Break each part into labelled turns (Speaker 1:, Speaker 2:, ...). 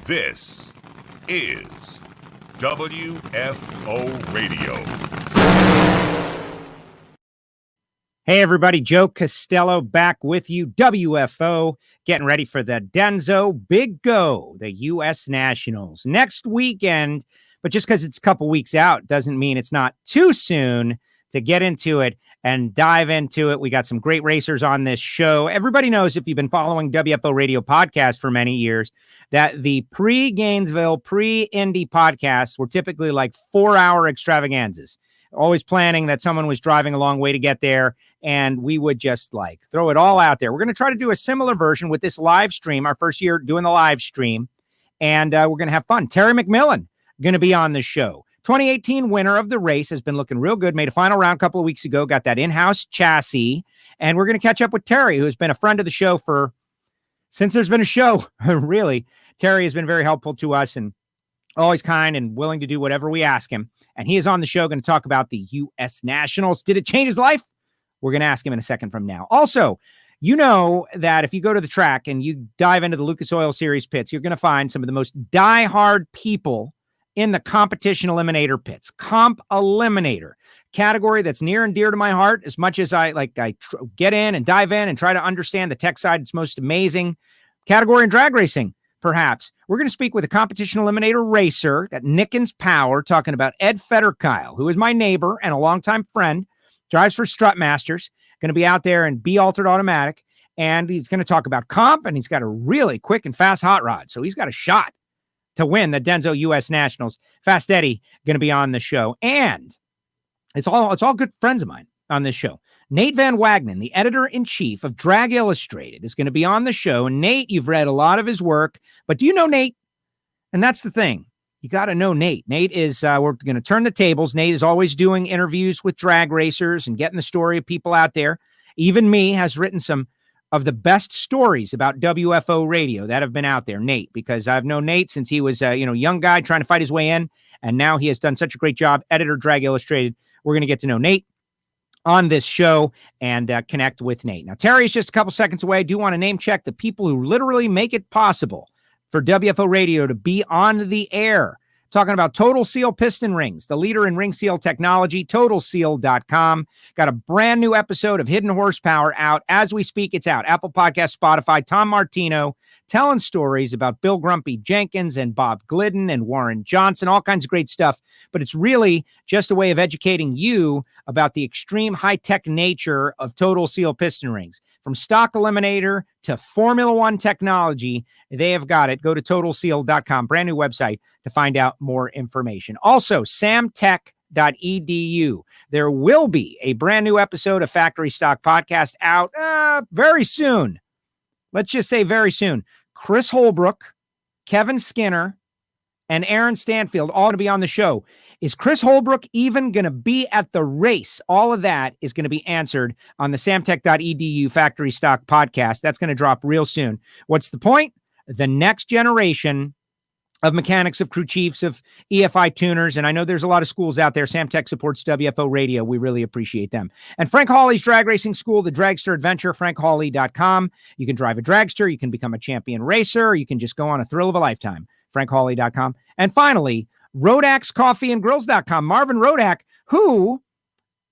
Speaker 1: This is WFO Radio.
Speaker 2: Hey, everybody. Joe Castello back with you. WFO, getting ready for the DENSO Big Go, the U.S. Nationals. Next weekend, but just because it's a couple weeks out doesn't mean it's not too soon to get into it and dive into it. We got some great racers on this show. Everybody knows, if you've been following WFO Radio podcast for many years, that the pre-Gainesville, pre-Indy podcasts were typically like 4-hour extravaganzas. Always planning that someone was driving a long way to get there, and we would just like throw it all out there. We're going to try to do a similar version with this live stream, our first year doing the live stream, and we're going to have fun. Terry McMillen going to be on the show. 2018 winner of the race, has been looking real good, made a final round a couple of weeks ago, got that in-house chassis, and we're going to catch up with Terry, who's been a friend of the show since there's been a show, really. Terry has been very helpful to us and always kind and willing to do whatever we ask him. And he is on the show going to talk about the U.S. Nationals. Did it change his life? We're going to ask him in a second from now. Also, you know that if you go to the track and you dive into the Lucas Oil Series pits, you're going to find some of the most diehard people in the competition eliminator pits. Comp eliminator, category that's near and dear to my heart. As much as I get in and dive in and try to understand the tech side, it's most amazing category in drag racing. Perhaps we're going to speak with a competition eliminator racer at Nickens Power, talking about Ed Federkeil, who is my neighbor and a longtime friend, drives for Strutmasters, going to be out there in B altered automatic. And he's going to talk about comp, and he's got a really quick and fast hot rod. So he's got a shot to win the DENSO U.S. Nationals. Fast Eddie going to be on the show. And it's all good friends of mine on this show. Nate Van Wagnen, the editor-in-chief of Drag Illustrated, is going to be on the show. And Nate, you've read a lot of his work, but do you know Nate? And that's the thing. You got to know Nate. Nate is, we're going to turn the tables. Nate is always doing interviews with drag racers and getting the story of people out there. Even me has written some of the best stories about WFO radio that have been out there, Nate, because I've known Nate since he was a young guy trying to fight his way in. And now he has done such a great job. Editor, Drag Illustrated. We're going to get to know Nate on this show and connect with Nate. Now, Terry's just a couple seconds away. I do want to name check the people who literally make it possible for WFO Radio to be on the air. Talking about Total Seal Piston Rings, the leader in ring seal technology, TotalSeal.com. Got a brand new episode of Hidden Horsepower out. As we speak, it's out. Apple Podcast, Spotify, Tom Martino telling stories about Bill Grumpy Jenkins and Bob Glidden and Warren Johnson, all kinds of great stuff. But it's really just a way of educating you about the extreme high-tech nature of Total Seal Piston Rings. From stock eliminator to Formula One technology, they have got it. Go to TotalSeal.com, brand new website, to find out more information. Also, samtech.edu. There will be a brand new episode of Factory Stock Podcast out very soon. Let's just say very soon. Chris Holbrook, Kevin Skinner, and Aaron Stanfield all going to be on the show. Is Chris Holbrook even going to be at the race? All of that is going to be answered on the samtech.edu Factory Stock Podcast. That's going to drop real soon. What's the point? The next generation of mechanics, of crew chiefs, of EFI tuners. And I know there's a lot of schools out there. Samtech supports WFO Radio. We really appreciate them. And Frank Hawley's Drag Racing School, the Dragster Adventure, frankhawley.com. You can drive a dragster. You can become a champion racer. You can just go on a thrill of a lifetime. frankhawley.com. And finally, Rodax Coffee and Grills.com. Marvin Rodak, who,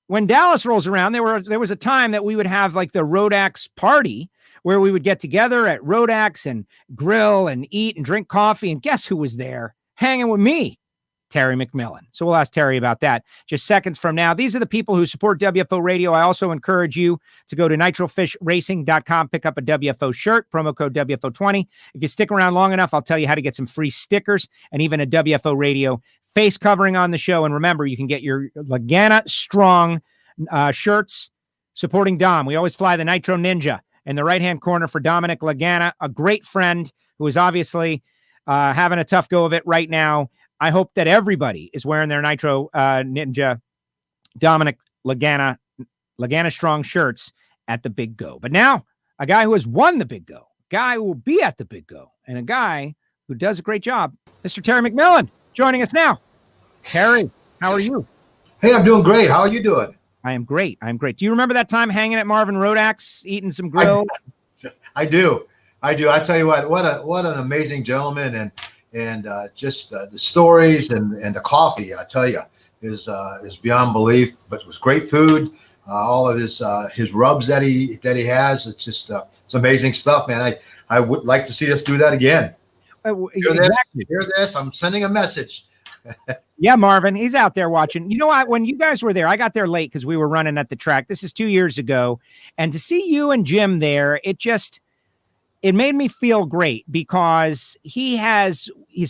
Speaker 2: when Dallas rolls around, there was a time that we would have like the Rodax party where we would get together at Rodax and grill and eat and drink coffee. And guess who was there hanging with me? Terry McMillen. So we'll ask Terry about that just seconds from now. These are the people who support WFO Radio. I also encourage you to go to nitrofishracing.com, pick up a WFO shirt, promo code WFO20. If you stick around long enough, I'll tell you how to get some free stickers and even a WFO Radio face covering on the show. And remember, you can get your Lagana Strong shirts supporting Dom. We always fly the Nitro Ninja in the right-hand corner for Dominic Lagana, a great friend who is obviously having a tough go of it right now. I hope that everybody is wearing their Nitro Ninja Dominic Lagana Strong shirts at the Big Go. But now, a guy who has won the Big Go, a guy who will be at the Big Go, and a guy who does a great job, Mr. Terry McMillen, joining us now. Terry, how are you?
Speaker 3: Hey, I'm doing great. How are you doing?
Speaker 2: I am great. Do you remember that time hanging at Marvin Rodax, eating some grill?
Speaker 3: I do. I tell you what an amazing gentleman. And and just the stories and the coffee, I tell you, is beyond belief. But it was great food. All of his rubs that he has, it's just it's amazing stuff, man. I would like to see us do that again. Hear this. I'm sending a message.
Speaker 2: Yeah, Marvin, he's out there watching. You know what? When you guys were there, I got there late because we were running at the track. This is 2 years ago. And to see you and Jim there, it made me feel great because he's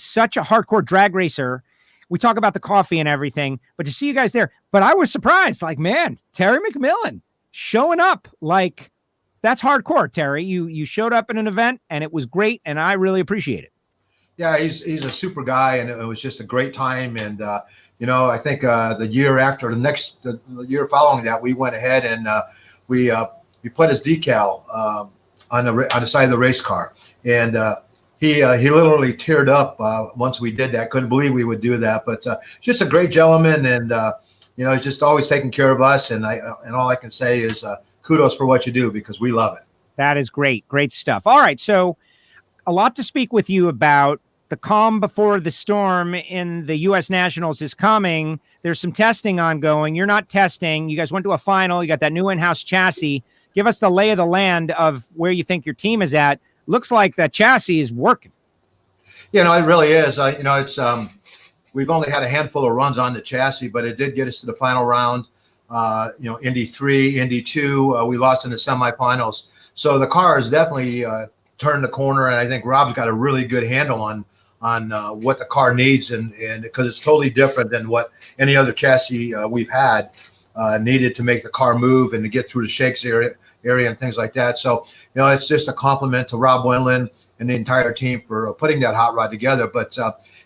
Speaker 2: such a hardcore drag racer. We talk about the coffee and everything, but to see you guys there, but I was surprised, like, man, Terry McMillen showing up, like, that's hardcore, Terry. You showed up at an event and it was great. And I really appreciate it.
Speaker 3: Yeah, he's a super guy, and it was just a great time. And I think the year following that, we went ahead and we put his decal on the side of the race car, and he literally teared up once we did that. Couldn't believe we would do that, but just a great gentleman, and he's just always taking care of us. And all I can say is kudos for what you do, because we love it.
Speaker 2: That is great stuff. All right, so a lot to speak with you about. The calm before the storm in the U.S. Nationals is coming. There's some testing ongoing. You're not testing. You guys went to a final. You got that new in-house chassis. Give us the lay of the land of where you think your team is at. Looks like that chassis is working.
Speaker 3: It really is. It's we've only had a handful of runs on the chassis, but it did get us to the final round. Indy 3, Indy 2. We lost in the semifinals. So the car has definitely turned the corner, and I think Rob's got a really good handle on what the car needs, and because it's totally different than what any other chassis we've had needed to make the car move and to get through the shakes area and things like that. So, it's just a compliment to Rob Wendland and the entire team for putting that hot rod together. But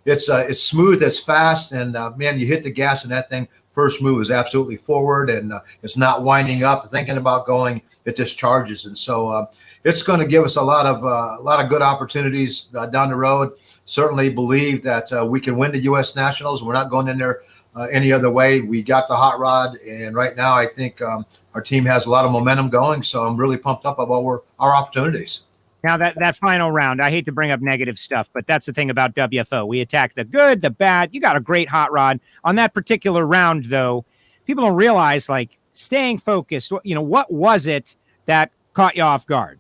Speaker 3: it's smooth, it's fast, and man, you hit the gas and that thing, first move is absolutely forward, and it's not winding up, thinking about going, it just charges. And so it's going to give us a lot of good opportunities down the road. Certainly believe that we can win the U.S. Nationals. We're not going in there any other way. We got the hot rod, and right now I think our team has a lot of momentum going. So I'm really pumped up about our opportunities.
Speaker 2: Now that final round, I hate to bring up negative stuff, but that's the thing about WFO. We attack the good, the bad. You got a great hot rod on that particular round, though. People don't realize, like, staying focused. What was it that caught you off guard?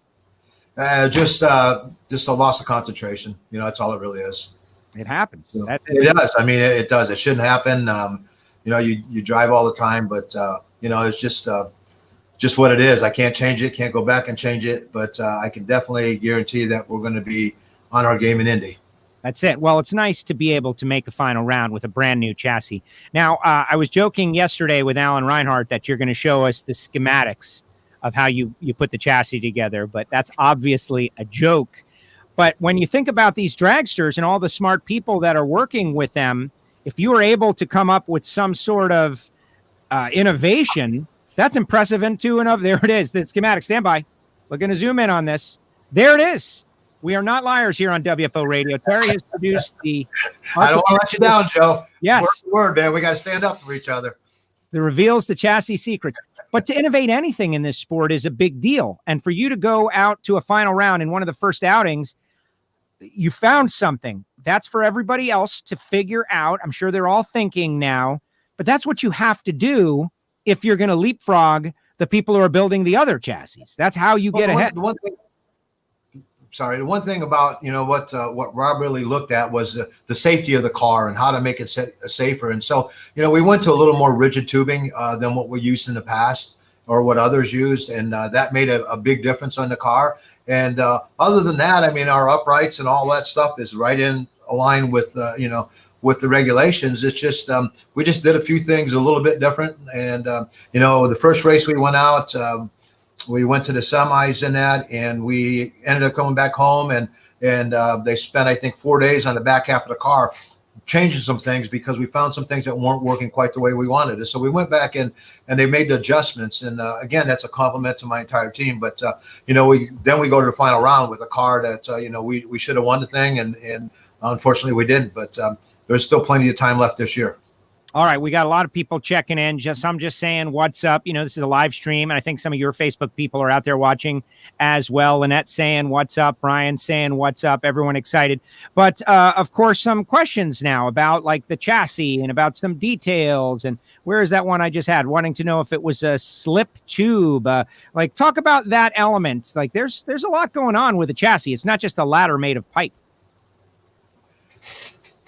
Speaker 3: Just a loss of concentration. That's all it really is.
Speaker 2: It happens.
Speaker 3: It does. I mean, it does. It shouldn't happen. You drive all the time, but it's just what it is. I can't change it. Can't go back and change it. But I can definitely guarantee that we're going to be on our game in Indy.
Speaker 2: That's it. Well, it's nice to be able to make a final round with a brand new chassis. Now, I was joking yesterday with Alan Reinhart that you're going to show us the schematics of how you put the chassis together, but that's obviously a joke. But when you think about these dragsters and all the smart people that are working with them, if you were able to come up with some sort of innovation, that's impressive. And there it is, the schematic. Stand by. We're going to zoom in on this. There it is. We are not liars here on WFO Radio. Terry has produced the...
Speaker 3: I don't want to let you down, Joe.
Speaker 2: Yes.
Speaker 3: Word, man. We got to stand up for each other.
Speaker 2: It reveals the chassis secrets. But to innovate anything in this sport is a big deal. And for you to go out to a final round in one of the first outings, you found something. That's for everybody else to figure out. I'm sure they're all thinking now, but that's what you have to do if you're going to leapfrog the people who are building the other chassis. That's how you get ahead.
Speaker 3: The one thing about, what Rob really looked at was the safety of the car and how to make it safer. And so, we went to a little more rigid tubing than what we used in the past or what others used. And that made a big difference on the car. And other than that, I mean, our uprights and all that stuff is right in line with, with the regulations. It's just we just did a few things a little bit different. And, the first race we went out, we went to the semis in that, and we ended up coming back home, and they spent, I think, 4 days on the back half of the car changing some things because we found some things that weren't working quite the way we wanted it. So we went back in and they made the adjustments. And again, that's a compliment to my entire team. But, we go to the final round with a car that, we should have won the thing. And unfortunately we didn't, but there's still plenty of time left this year.
Speaker 2: All right, we got a lot of people checking in. I'm just saying what's up. You know, this is a live stream, and I think some of your Facebook people are out there watching as well. Lynette saying what's up, Brian saying what's up, everyone excited. But of course, some questions now about like the chassis and about some details. And where is that one I just had? Wanting to know if it was a slip tube. Like talk about that element. Like there's a lot going on with the chassis. It's not just a ladder made of pipe.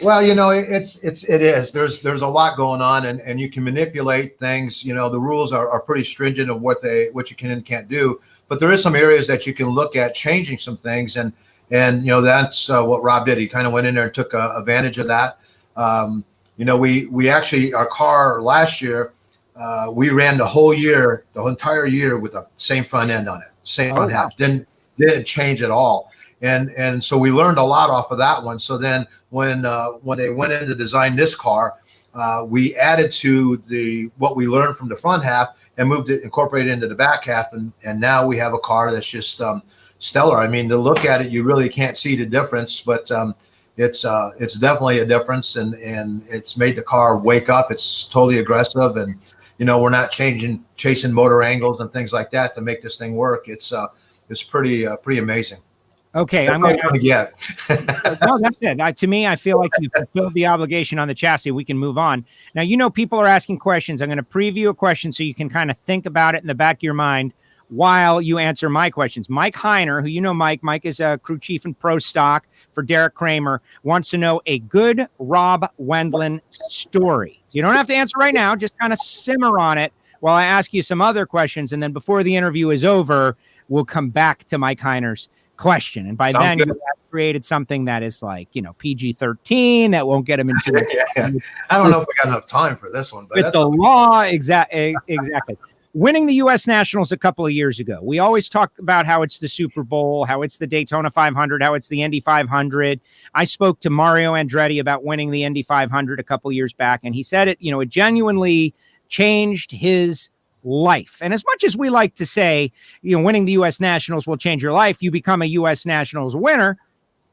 Speaker 3: Well, you know, it is. There's a lot going on, and you can manipulate things. You know, the rules are pretty stringent of what you can and can't do. But there is some areas that you can look at changing some things, and you know that's what Rob did. He kind of went in there and took advantage of that. You know, we actually our car last year, we ran the entire year with the same front end on it, same front half. Didn't change at all. And so we learned a lot off of that one. So then when they went in to design this car, we added to what we learned from the front half and incorporated it into the back half. And now we have a car that's just stellar. I mean, to look at it, you really can't see the difference, but it's definitely a difference, and it's made the car wake up. It's totally aggressive, and you know, we're not chasing motor angles and things like that to make this thing work. It's pretty amazing.
Speaker 2: Okay, I'm going to get. No, that's it. To me, I feel like you fulfilled the obligation on the chassis. We can move on. Now, you know, people are asking questions. I'm going to preview a question so you can kind of think about it in the back of your mind while you answer my questions. Mike Heiner, who you know, Mike is a crew chief in Pro Stock for Derek Kramer, wants to know a good Rob Wendland story. So you don't have to answer right now. Just kind of simmer on it while I ask you some other questions. And then before the interview is over, we'll come back to Mike Heiner's question, and by then you have created something that is like, you know, PG-13 that won't get him into it.
Speaker 3: Yeah. I don't know if we got enough time for this one, but
Speaker 2: with the law, exactly. Winning the U.S. Nationals a couple of years ago, we always talk about how it's the Super Bowl, how it's the Daytona 500, how it's the Indy 500. I spoke to Mario Andretti about winning the Indy 500 a couple of years back, and he said it, you know, it genuinely changed his life. And as much as we like to say, you know, winning the U.S. Nationals will change your life, you become a U.S. Nationals winner.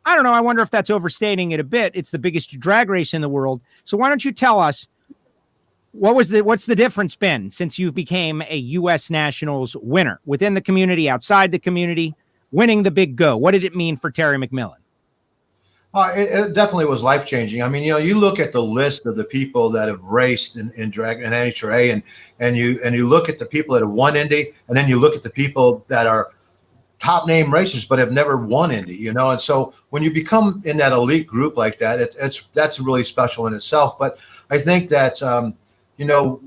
Speaker 2: I don't know. I wonder if that's overstating it a bit. It's the biggest drag race in the world. So why don't you tell us what's the difference been since you became a U.S. Nationals winner within the community, outside the community, winning the big go? What did it mean for Terry McMillen?
Speaker 3: It definitely was life-changing. I mean, you know, you look at the list of the people that have raced in drag and NHRA, and you look at the people that have won Indy, and then you look at the people that are top name racers but have never won Indy, you know. And so when you become in that elite group like that, that's really special in itself. But I think that you know,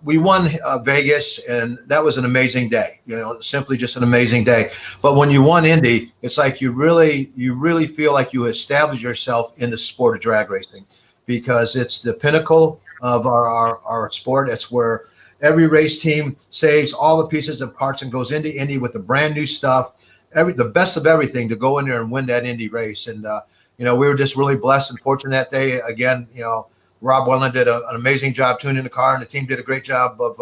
Speaker 3: we won Vegas, and that was an amazing day. You know, simply just an amazing day. But when you won Indy, it's like you really feel like you established yourself in the sport of drag racing, because it's the pinnacle of our sport. It's where every race team saves all the pieces and parts and goes into Indy with the brand new stuff, the best of everything to go in there and win that Indy race. And you know, we were just really blessed and fortunate that day. Again, you know, Rob Wendland did an amazing job tuning the car, and the team did a great job of,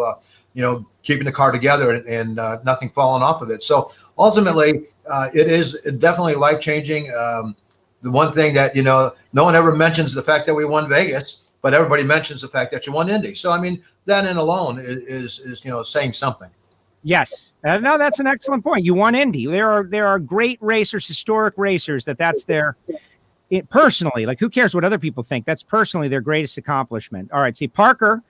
Speaker 3: you know, keeping the car together and nothing falling off of it. So ultimately, it is definitely life-changing. The one thing that, you know, no one ever mentions the fact that we won Vegas, but everybody mentions the fact that you won Indy. So, I mean, that in alone is you know, saying something.
Speaker 2: Yes. No, that's an excellent point. You won Indy. There are great racers, historic racers that's their – personally, like, who cares what other people think? That's personally their greatest accomplishment. All right. See, Parker,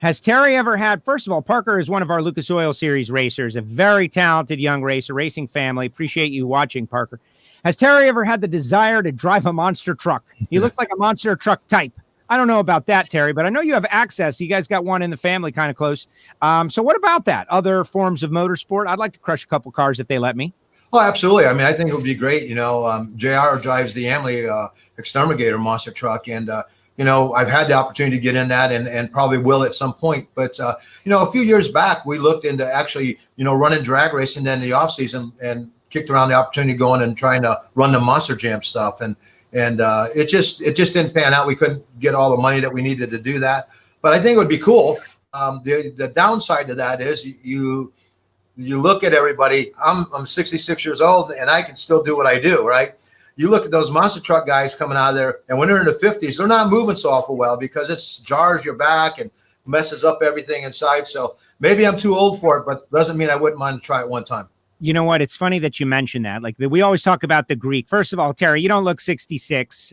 Speaker 2: has Terry ever had, first of all, Parker is one of our Lucas Oil Series racers, a very talented young racer, racing family. Appreciate you watching, Parker. Has Terry ever had the desire to drive a monster truck? He looks like a monster truck type. I don't know about that, Terry, but I know you have access. You guys got one in the family kind of close. So what about that? Other forms of motorsport? I'd like to crush a couple cars if they let me.
Speaker 3: Oh, absolutely. I mean, I think it would be great. You know, JR drives the Amley Exterminator monster truck, and you know, I've had the opportunity to get in that, and probably will at some point. But you know, a few years back, we looked into actually, you know, running drag racing in the off season, and kicked around the opportunity going and trying to run the Monster Jam stuff, and it just didn't pan out. We couldn't get all the money that we needed to do that. But I think it would be cool. The downside to that is you look at everybody. I'm 66 years old, and I can still do what I do, right? you look at those monster truck guys coming out of there, and when they're in the 50s, they're not moving so awful well because it jars your back and messes up everything inside. So maybe I'm too old for it, but doesn't mean I wouldn't mind to try it one time.
Speaker 2: You know what? It's funny that you mentioned that. Like we always talk about the Greek. First of all, Terry, you don't look 66.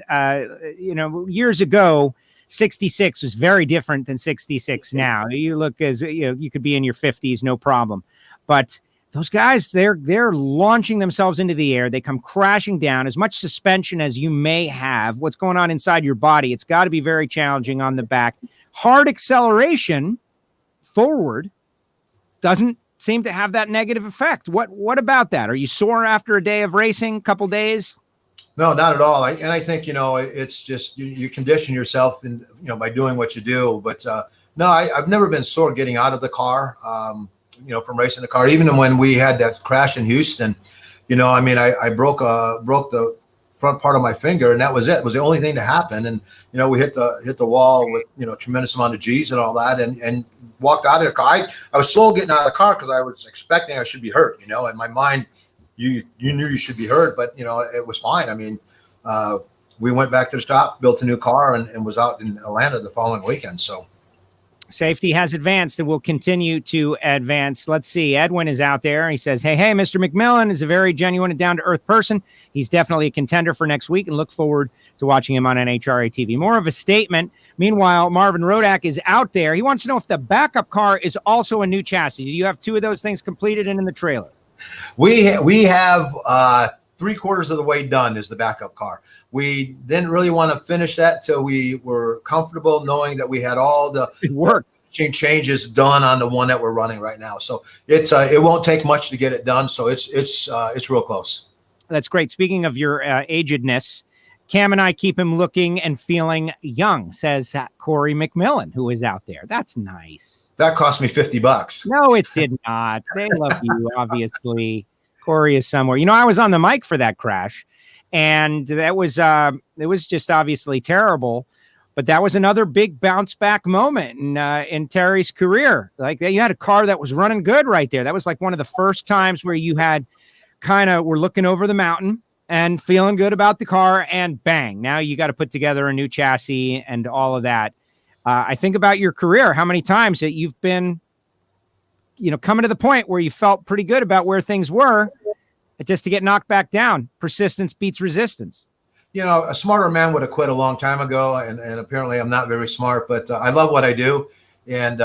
Speaker 2: Years ago, 66 was very different than 66 now. You look as you could be in your 50s, no problem. But those guys, they're launching themselves into the air. They come crashing down. As much suspension as you may have, what's going on inside your body, it's got to be very challenging on the back. Hard acceleration forward doesn't seem to have that negative effect. What about that? Are you sore after a day of racing, couple days?
Speaker 3: No, not at all. I think, it's just you condition yourself and, by doing what you do. But no, I've never been sore getting out of the car, from racing the car. Even when we had that crash in Houston, I broke the front part of my finger, and that was it. It was the only thing to happen. And, we hit the wall with, tremendous amount of G's and all that, and walked out of the car. I was slow getting out of the car because I was expecting I should be hurt, in my mind. You knew you should be hurt, but it was fine. I mean, we went back to the shop, built a new car, and was out in Atlanta the following weekend. So
Speaker 2: safety has advanced and will continue to advance. Let's see. Edwin is out there. He says, hey, Mr. McMillen is a very genuine and down-to-earth person. He's definitely a contender for next week and look forward to watching him on NHRA TV. More of a statement. Meanwhile, Marvin Rodak is out there. He wants to know if the backup car is also a new chassis. Do you have two of those things completed and in the trailer?
Speaker 3: We have 3/4 of the way done is the backup car. We didn't really want to finish that till we were comfortable knowing that we had all the changes done on the one that we're running right now. So it won't take much to get it done. So it's real close.
Speaker 2: That's great. Speaking of your agedness, Cam and I keep him looking and feeling young, says Corey McMillen, who is out there. That's nice.
Speaker 3: That cost me $50.
Speaker 2: No, it did not. They love you, obviously. Corey is somewhere. I was on the mic for that crash, and that was it was just obviously terrible. But that was another big bounce back moment in Terry's career. Like you had a car that was running good right there. That was like one of the first times where you had were looking over the mountain and feeling good about the car, and bang, now you got to put together a new chassis and all of that. I think about your career, how many times that you've been, coming to the point where you felt pretty good about where things were, just to get knocked back down. Persistence beats resistance.
Speaker 3: A smarter man would have quit a long time ago, and apparently I'm not very smart, but I love what I do. And,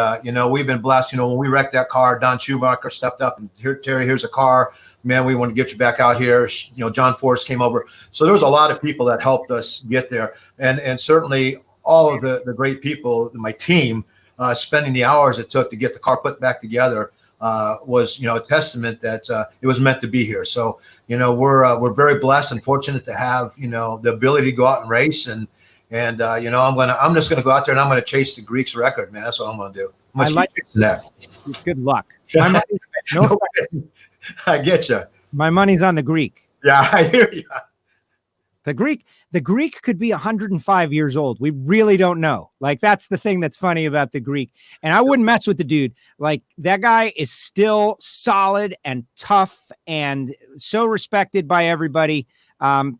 Speaker 3: we've been blessed. When we wrecked that car, Don Schumacher stepped up and Terry, here's a car. Man, we want to get you back out here. John Forrest came over. So there was a lot of people that helped us get there. And certainly all of the great people, my team, spending the hours it took to get the car put back together was, a testament that it was meant to be here. So, we're very blessed and fortunate to have, the ability to go out and race. And I'm just going to go out there and I'm going to chase the Greeks record, man. That's what I'm going to do.
Speaker 2: I like
Speaker 3: that.
Speaker 2: Good luck.
Speaker 3: I get you.
Speaker 2: My money's on the Greek.
Speaker 3: Yeah, I hear you.
Speaker 2: The Greek could be 105 years old. We really don't know. Like, that's the thing that's funny about the Greek. And I wouldn't mess with the dude. Like, that guy is still solid and tough and so respected by everybody.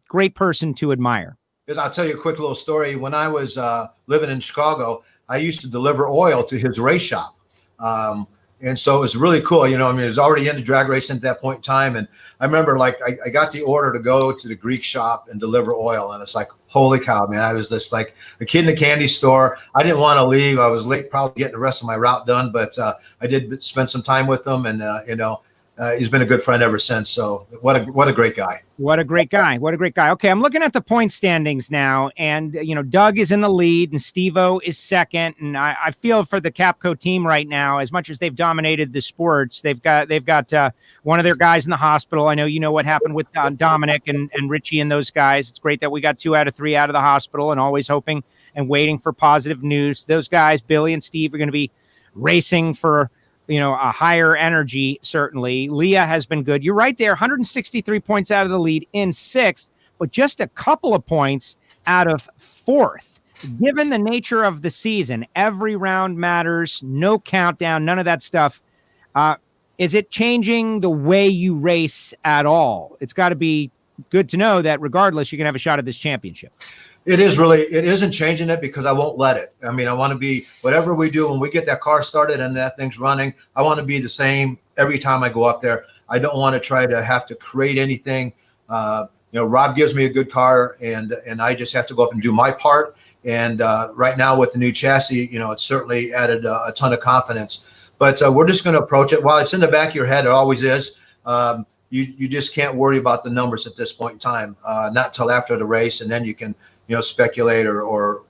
Speaker 2: Great person to admire.
Speaker 3: I'll tell you a quick little story. When I was living in Chicago, I used to deliver oil to his race shop. And so it was really cool. It was already into drag racing at that point in time. And I remember I got the order to go to the Greek shop and deliver oil. And it's like, holy cow, man. I was just like a kid in a candy store. I didn't want to leave. I was late, probably getting the rest of my route done, but I did spend some time with him, and, he's been a good friend ever since. So what a great guy. What a great guy.
Speaker 2: Okay, I'm looking at the point standings now, and Doug is in the lead, and Steve-O is second. And I feel for the Capco team right now, as much as they've dominated the sports, they've got one of their guys in the hospital. I know what happened with Dominic and Richie and those guys. It's great that we got 2 out of 3 out of the hospital, and always hoping and waiting for positive news. Those guys, Billy and Steve, are going to be racing for a higher energy, certainly. Leah has been good. You're right there, 163 points out of the lead in 6th, but just a couple of points out of 4th. Given the nature of the season, every round matters, no countdown, none of that stuff. Is it changing the way you race at all? It's got to be good to know that regardless, you can have a shot at this championship.
Speaker 3: It isn't changing it because I won't let it. I mean, I want to be, whatever we do, when we get that car started and that thing's running, I want to be the same every time I go up there. I don't want to try to have to create anything. Rob gives me a good car, and I just have to go up and do my part. And right now with the new chassis, it's certainly added a ton of confidence. But we're just going to approach it. While it's in the back of your head, it always is. You just can't worry about the numbers at this point in time, not until after the race, and then you can speculate or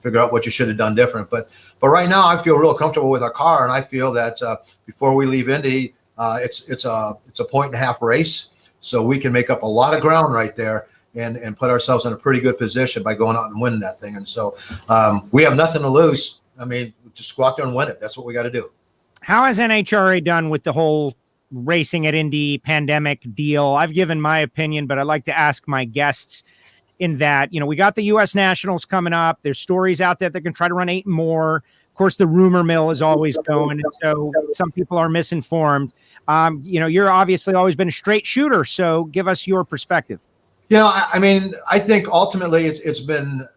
Speaker 3: figure out what you should have done different. But right now, I feel real comfortable with our car, and I feel that before we leave Indy, it's a 1.5 race, so we can make up a lot of ground right there and put ourselves in a pretty good position by going out and winning that thing. And so we have nothing to lose. I mean, just go out there and win it. That's what we got to do.
Speaker 2: How has NHRA done with the whole racing at Indy pandemic deal? I've given my opinion, but I'd like to ask my guests in that, we got the U.S. Nationals coming up. There's stories out there that can try to run 8 more. Of course, the rumor mill is always going, and so some people are misinformed. You're obviously always been a straight shooter, so give us your perspective.
Speaker 3: I mean, I think ultimately it's been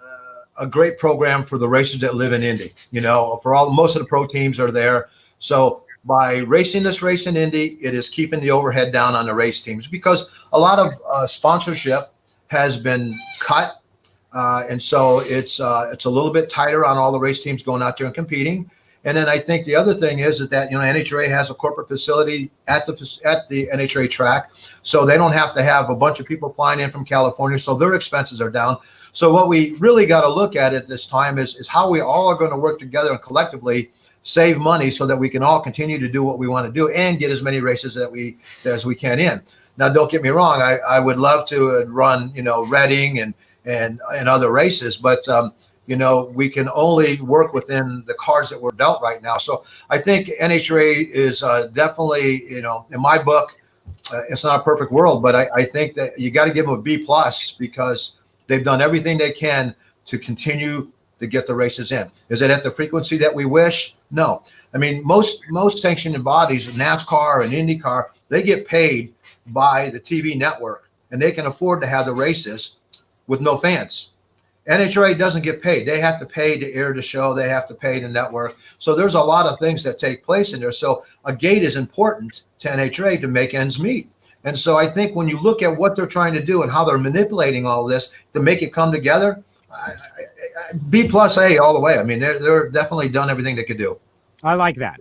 Speaker 3: a great program for the racers that live in Indy. Most of the pro teams are there. So by racing this race in Indy, it is keeping the overhead down on the race teams, because a lot of sponsorship has been cut. And so it's a little bit tighter on all the race teams going out there and competing. And then I think the other thing is that, NHRA has a corporate facility at the NHRA track, so they don't have to have a bunch of people flying in from California, so their expenses are down. So what we really got to look at this time is how we all are going to work together and collectively save money so that we can all continue to do what we want to do and get as many races as we can in. Now, don't get me wrong. I would love to run, Reading and other races, but we can only work within the cards that we're dealt right now. So I think NHRA is definitely, in my book, it's not a perfect world, but I think that you got to give them a B+ because they've done everything they can to continue to get the races in. Is it at the frequency that we wish? No. I mean, most sanctioning bodies, NASCAR and IndyCar, they get paid by the TV network, and they can afford to have the races with no fans. NHRA doesn't get paid. They have to pay to air the show. They have to pay the network. So there's a lot of things that take place in there. So a gate is important to NHRA to make ends meet. And so I think when you look at what they're trying to do and how they're manipulating all this to make it come together, B+ A all the way. I mean, they're definitely done everything they could do.
Speaker 2: I like that.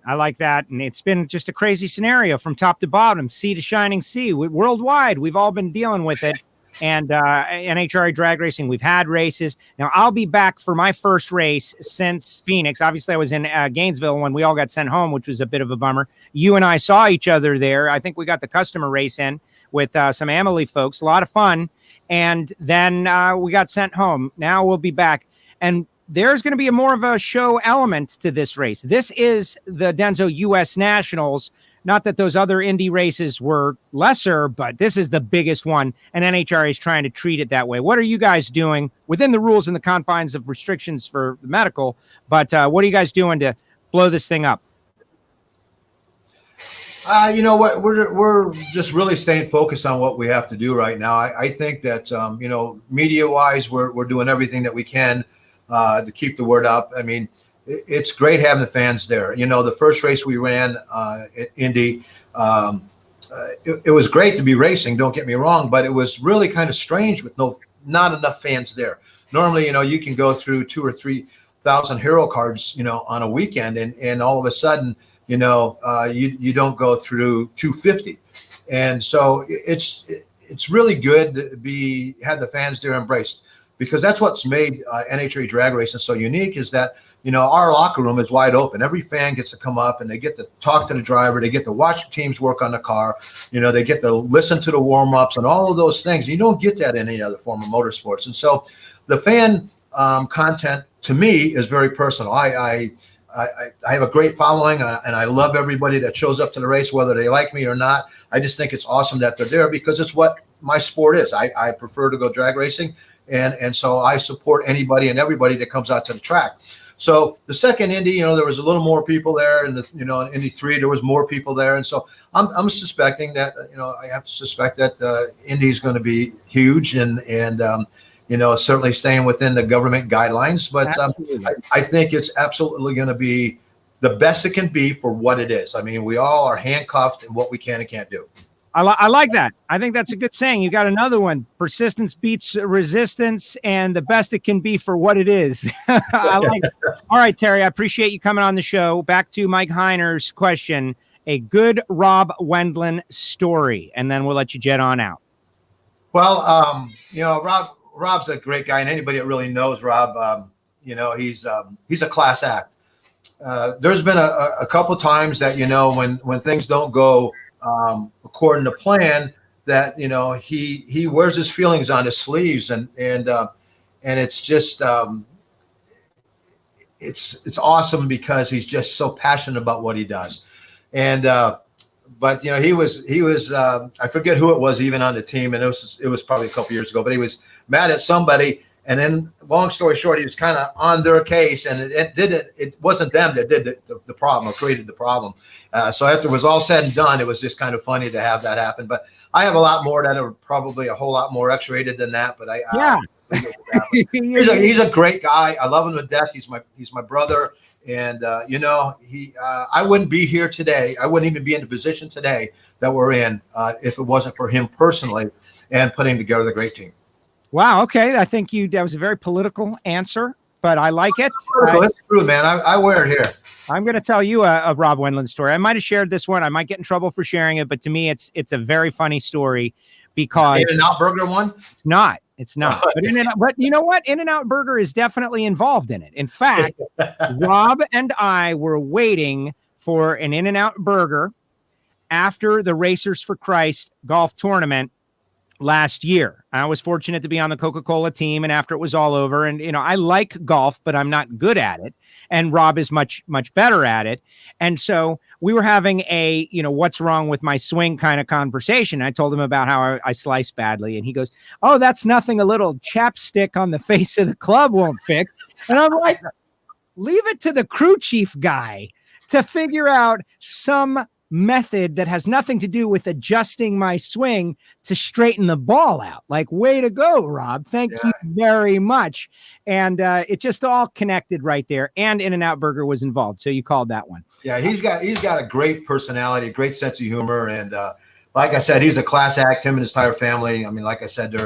Speaker 2: And it's been just a crazy scenario from top to bottom, sea to shining sea. Worldwide, we've all been dealing with it. And NHRA drag racing, we've had races. Now, I'll be back for my first race since Phoenix. Obviously, I was in Gainesville when we all got sent home, which was a bit of a bummer. You and I saw each other there. I think we got the customer race in with some Amalie folks. A lot of fun. And then we got sent home. Now we'll be back. And there's going to be more of a show element to this race. This is the DENSO U.S. Nationals. Not that those other Indy races were lesser, but this is the biggest one, and NHRA is trying to treat it that way. What are you guys doing within the rules and the confines of restrictions for the medical? But what are you guys doing to blow this thing up?
Speaker 3: You know what? We're just really staying focused on what we have to do right now. I think that media-wise, we're doing everything that we can to keep the word up. I mean, it's great having the fans there. The first race we ran at Indy, it was great to be racing, don't get me wrong, but it was really kind of strange with not enough fans there. Normally, you can go through 2,000 or 3,000 hero cards, on a weekend, and all of a sudden, you don't go through 250. And so it's really good to have the fans there embraced, because that's what's made NHRA drag racing so unique, is that our locker room is wide open. Every fan gets to come up and they get to talk to the driver. They get to watch teams work on the car. They get to listen to the warm-ups and all of those things. You don't get that in any other form of motorsports. And so the fan content, to me, is very personal. I have a great following, and I love everybody that shows up to the race, whether they like me or not. I just think it's awesome that they're there, because it's what my sport is. I prefer to go drag racing, and so I support anybody and everybody that comes out to the track. So the second Indy, there was a little more people there, and in Indy 3 there was more people there, and so I'm suspecting that I have to suspect that Indy is going to be huge, and certainly staying within the government guidelines. But I think it's absolutely going to be the best it can be for what it is. I mean, we all are handcuffed in what we can and can't do.
Speaker 2: I like that. I think that's a good saying. You got another one. Persistence beats resistance, and the best it can be for what it is. I like it. All right, Terry, I appreciate you coming on the show. Back to Mike Heiner's question, a good Rob Wendland story, and then we'll let you jet on out.
Speaker 3: Well, Rob's a great guy, and anybody that really knows Rob, he's a class act. There's been a couple times that, when things don't go according to plan, that he wears his feelings on his sleeves, and it's just it's awesome because he's just so passionate about what he does. And but he was I forget who it was even on the team, and it was probably a couple years ago, but he was mad at somebody, and then long story short, he was kind of on their case, and it wasn't them that did the problem or created the problem. So after it was all said and done, it was just kind of funny to have that happen. But I have a lot more that are probably a whole lot more X-rated than that. But he's a great guy. I love him to death. He's my brother, and I wouldn't be here today. I wouldn't even be in the position today that we're in if it wasn't for him personally and putting together the great team.
Speaker 2: Wow. Okay. I think that was a very political answer, but I like it.
Speaker 3: It's true, man. I wear it here.
Speaker 2: I'm going to tell you a Rob Wendland story. I might have shared this one. I might get in trouble for sharing it, but to me, it's a very funny story because
Speaker 3: In-N-Out Burger one.
Speaker 2: It's not. But you know what? In-N-Out Burger is definitely involved in it. In fact, Rob and I were waiting for an In-N-Out Burger after the Racers for Christ golf tournament last year. I was fortunate to be on the Coca-Cola team, and after it was all over, and I like golf, but I'm not good at it, and Rob is much better at it. And so we were having a what's wrong with my swing kind of conversation. I told him about how I slice badly, and he goes, "Oh, that's nothing a little chapstick on the face of the club won't fix." And I'm like, leave it to the crew chief guy to figure out some method that has nothing to do with adjusting my swing to straighten the ball out. Like, way to go, Rob. Thank you very much. And it just all connected right there. And In-N-Out Burger was involved. So you called that one.
Speaker 3: Yeah, he's got a great personality, a great sense of humor. And like I said, he's a class act, him and his entire family. I mean, like I said,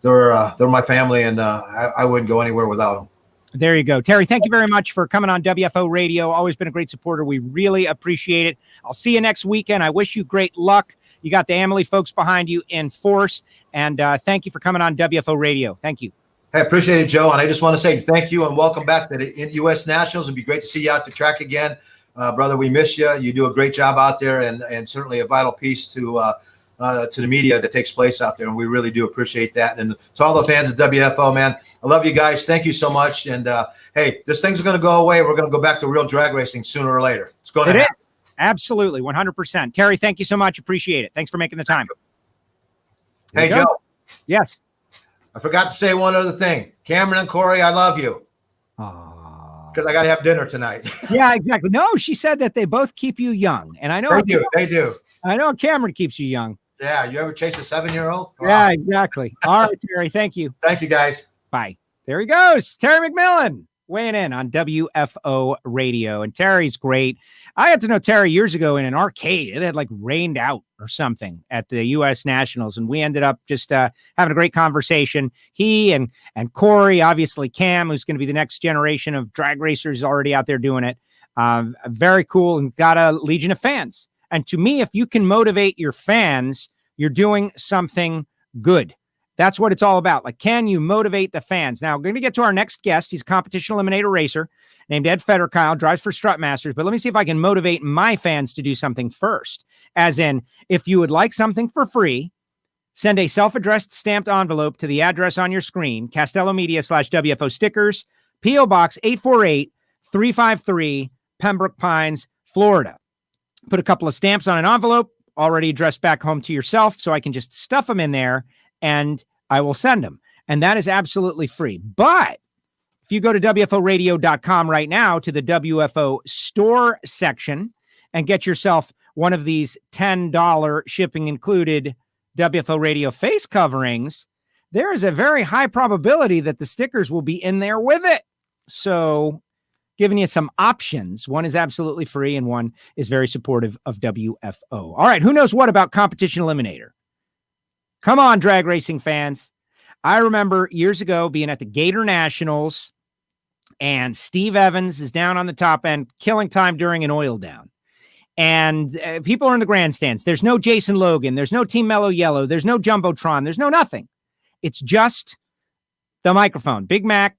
Speaker 3: they're my family, and I wouldn't go anywhere without them.
Speaker 2: There you go. Terry, thank you very much for coming on WFO Radio. Always been a great supporter. We really appreciate it. I'll see you next weekend. I wish you great luck. You got the Amalie folks behind you in force. And thank you for coming on WFO Radio. Thank you.
Speaker 3: Hey, appreciate it, Joe. And I just want to say thank you and welcome back to the U.S. Nationals. It'd be great to see you out the track again. Brother, we miss you. You do a great job out there, and certainly a vital piece to the media that takes place out there, and we really do appreciate that. And to all the fans of WFO, man, I love you guys. Thank you so much. And hey, this thing's going to go away. We're going to go back to real drag racing sooner or later. It's going to happen.
Speaker 2: Absolutely, 100%. Terry, thank you so much. Appreciate it. Thanks for making the time.
Speaker 3: Hey, Joe.
Speaker 2: Yes.
Speaker 3: I forgot to say one other thing. Cameron and Corey, I love you. Because I got to have dinner tonight.
Speaker 2: Yeah, exactly. No, she said that they both keep you young, and I know
Speaker 3: They do.
Speaker 2: I know Cameron keeps you young.
Speaker 3: Yeah, you ever chase a 7-year-old?
Speaker 2: Yeah, exactly. All right, Terry, thank you.
Speaker 3: Thank you, guys.
Speaker 2: Bye. There he goes, Terry McMillen, weighing in on WFO Radio. And Terry's great. I got to know Terry years ago in an arcade. It had like rained out or something at the U.S. Nationals, and we ended up just having a great conversation. He and Corey, obviously Cam, who's going to be the next generation of drag racers, already out there doing it. Very cool, and got a legion of fans. And to me, if you can motivate your fans, you're doing something good. That's what it's all about. Like, can you motivate the fans? Now, we're going to get to our next guest. He's a competition eliminator racer named Ed Federkeil, drives for Strut Masters. But let me see if I can motivate my fans to do something first. As in, if you would like something for free, send a self-addressed stamped envelope to the address on your screen, Castello Media /WFO stickers, P.O. Box 848-353, Pembroke Pines, Florida. Put a couple of stamps on an envelope, already addressed back home to yourself, so I can just stuff them in there and I will send them. And that is absolutely free. But If you go to WFOradio.com right now to the WFO store section and get yourself one of these $10 shipping included WFO radio face coverings, there is a very high probability that the stickers will be in there with it. So giving you some options. One is absolutely free and one is very supportive of WFO. All right, who knows what about Competition Eliminator? Come on, drag racing fans. I remember years ago being at the Gator Nationals, and Steve Evans is down on the top end, killing time during an oil down. And people are in the grandstands. There's no Jason Logan. There's no Team Mellow Yellow. There's no Jumbotron. There's no nothing. It's just the microphone, Big Mac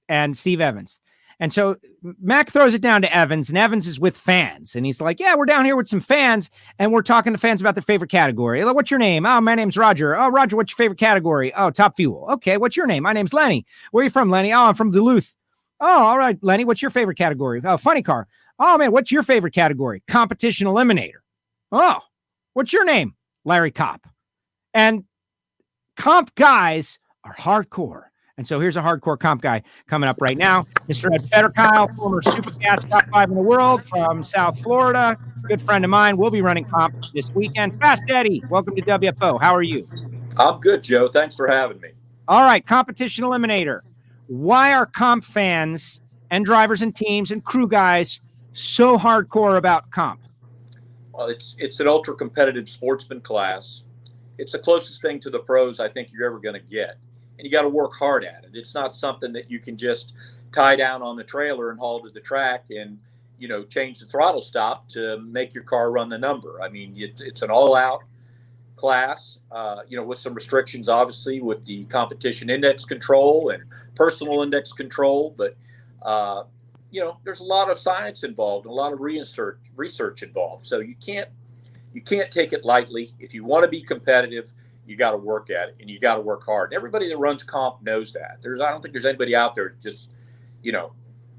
Speaker 2: and Steve Evans. And so Mac throws it down to Evans, and Evans is with fans. And he's like, yeah, we're down here with some fans, and we're talking to fans about their favorite category. What's your name? Oh, my name's Roger. Oh, Roger, what's your favorite category? Oh, Top Fuel. Okay, what's your name? My name's Lenny. Where are you from, Lenny? Oh, I'm from Duluth. Oh, all right, Lenny, what's your favorite category? Oh, funny car. Oh, man, what's your favorite category? Competition Eliminator. Oh, what's your name? Larry Kopp. And comp guys are hardcore. And so here's a hardcore comp guy coming up right now. Mr. Ed Federkeil, former Super Gas top 5 in the world from South Florida. Good friend of mine. We'll be running comp this weekend. Fast Eddie, welcome to WFO. How are you?
Speaker 4: I'm good, Joe. Thanks for having me.
Speaker 2: All right, Competition Eliminator. Why are comp fans and drivers and teams and crew guys so hardcore about comp?
Speaker 4: Well, it's an ultra competitive sportsman class. It's the closest thing to the pros I think you're ever going to get. And you got to work hard at it. It's not something that you can just tie down on the trailer and haul to the track and, change the throttle stop to make your car run the number. I mean, it's an all-out class, with some restrictions, obviously, with the competition index control and personal index control. But, there's a lot of science involved and a lot of research involved. So you can't take it lightly. If you want to be competitive, you got to work at it and you got to work hard. Everybody that runs comp knows that. I don't think there's anybody out there that just,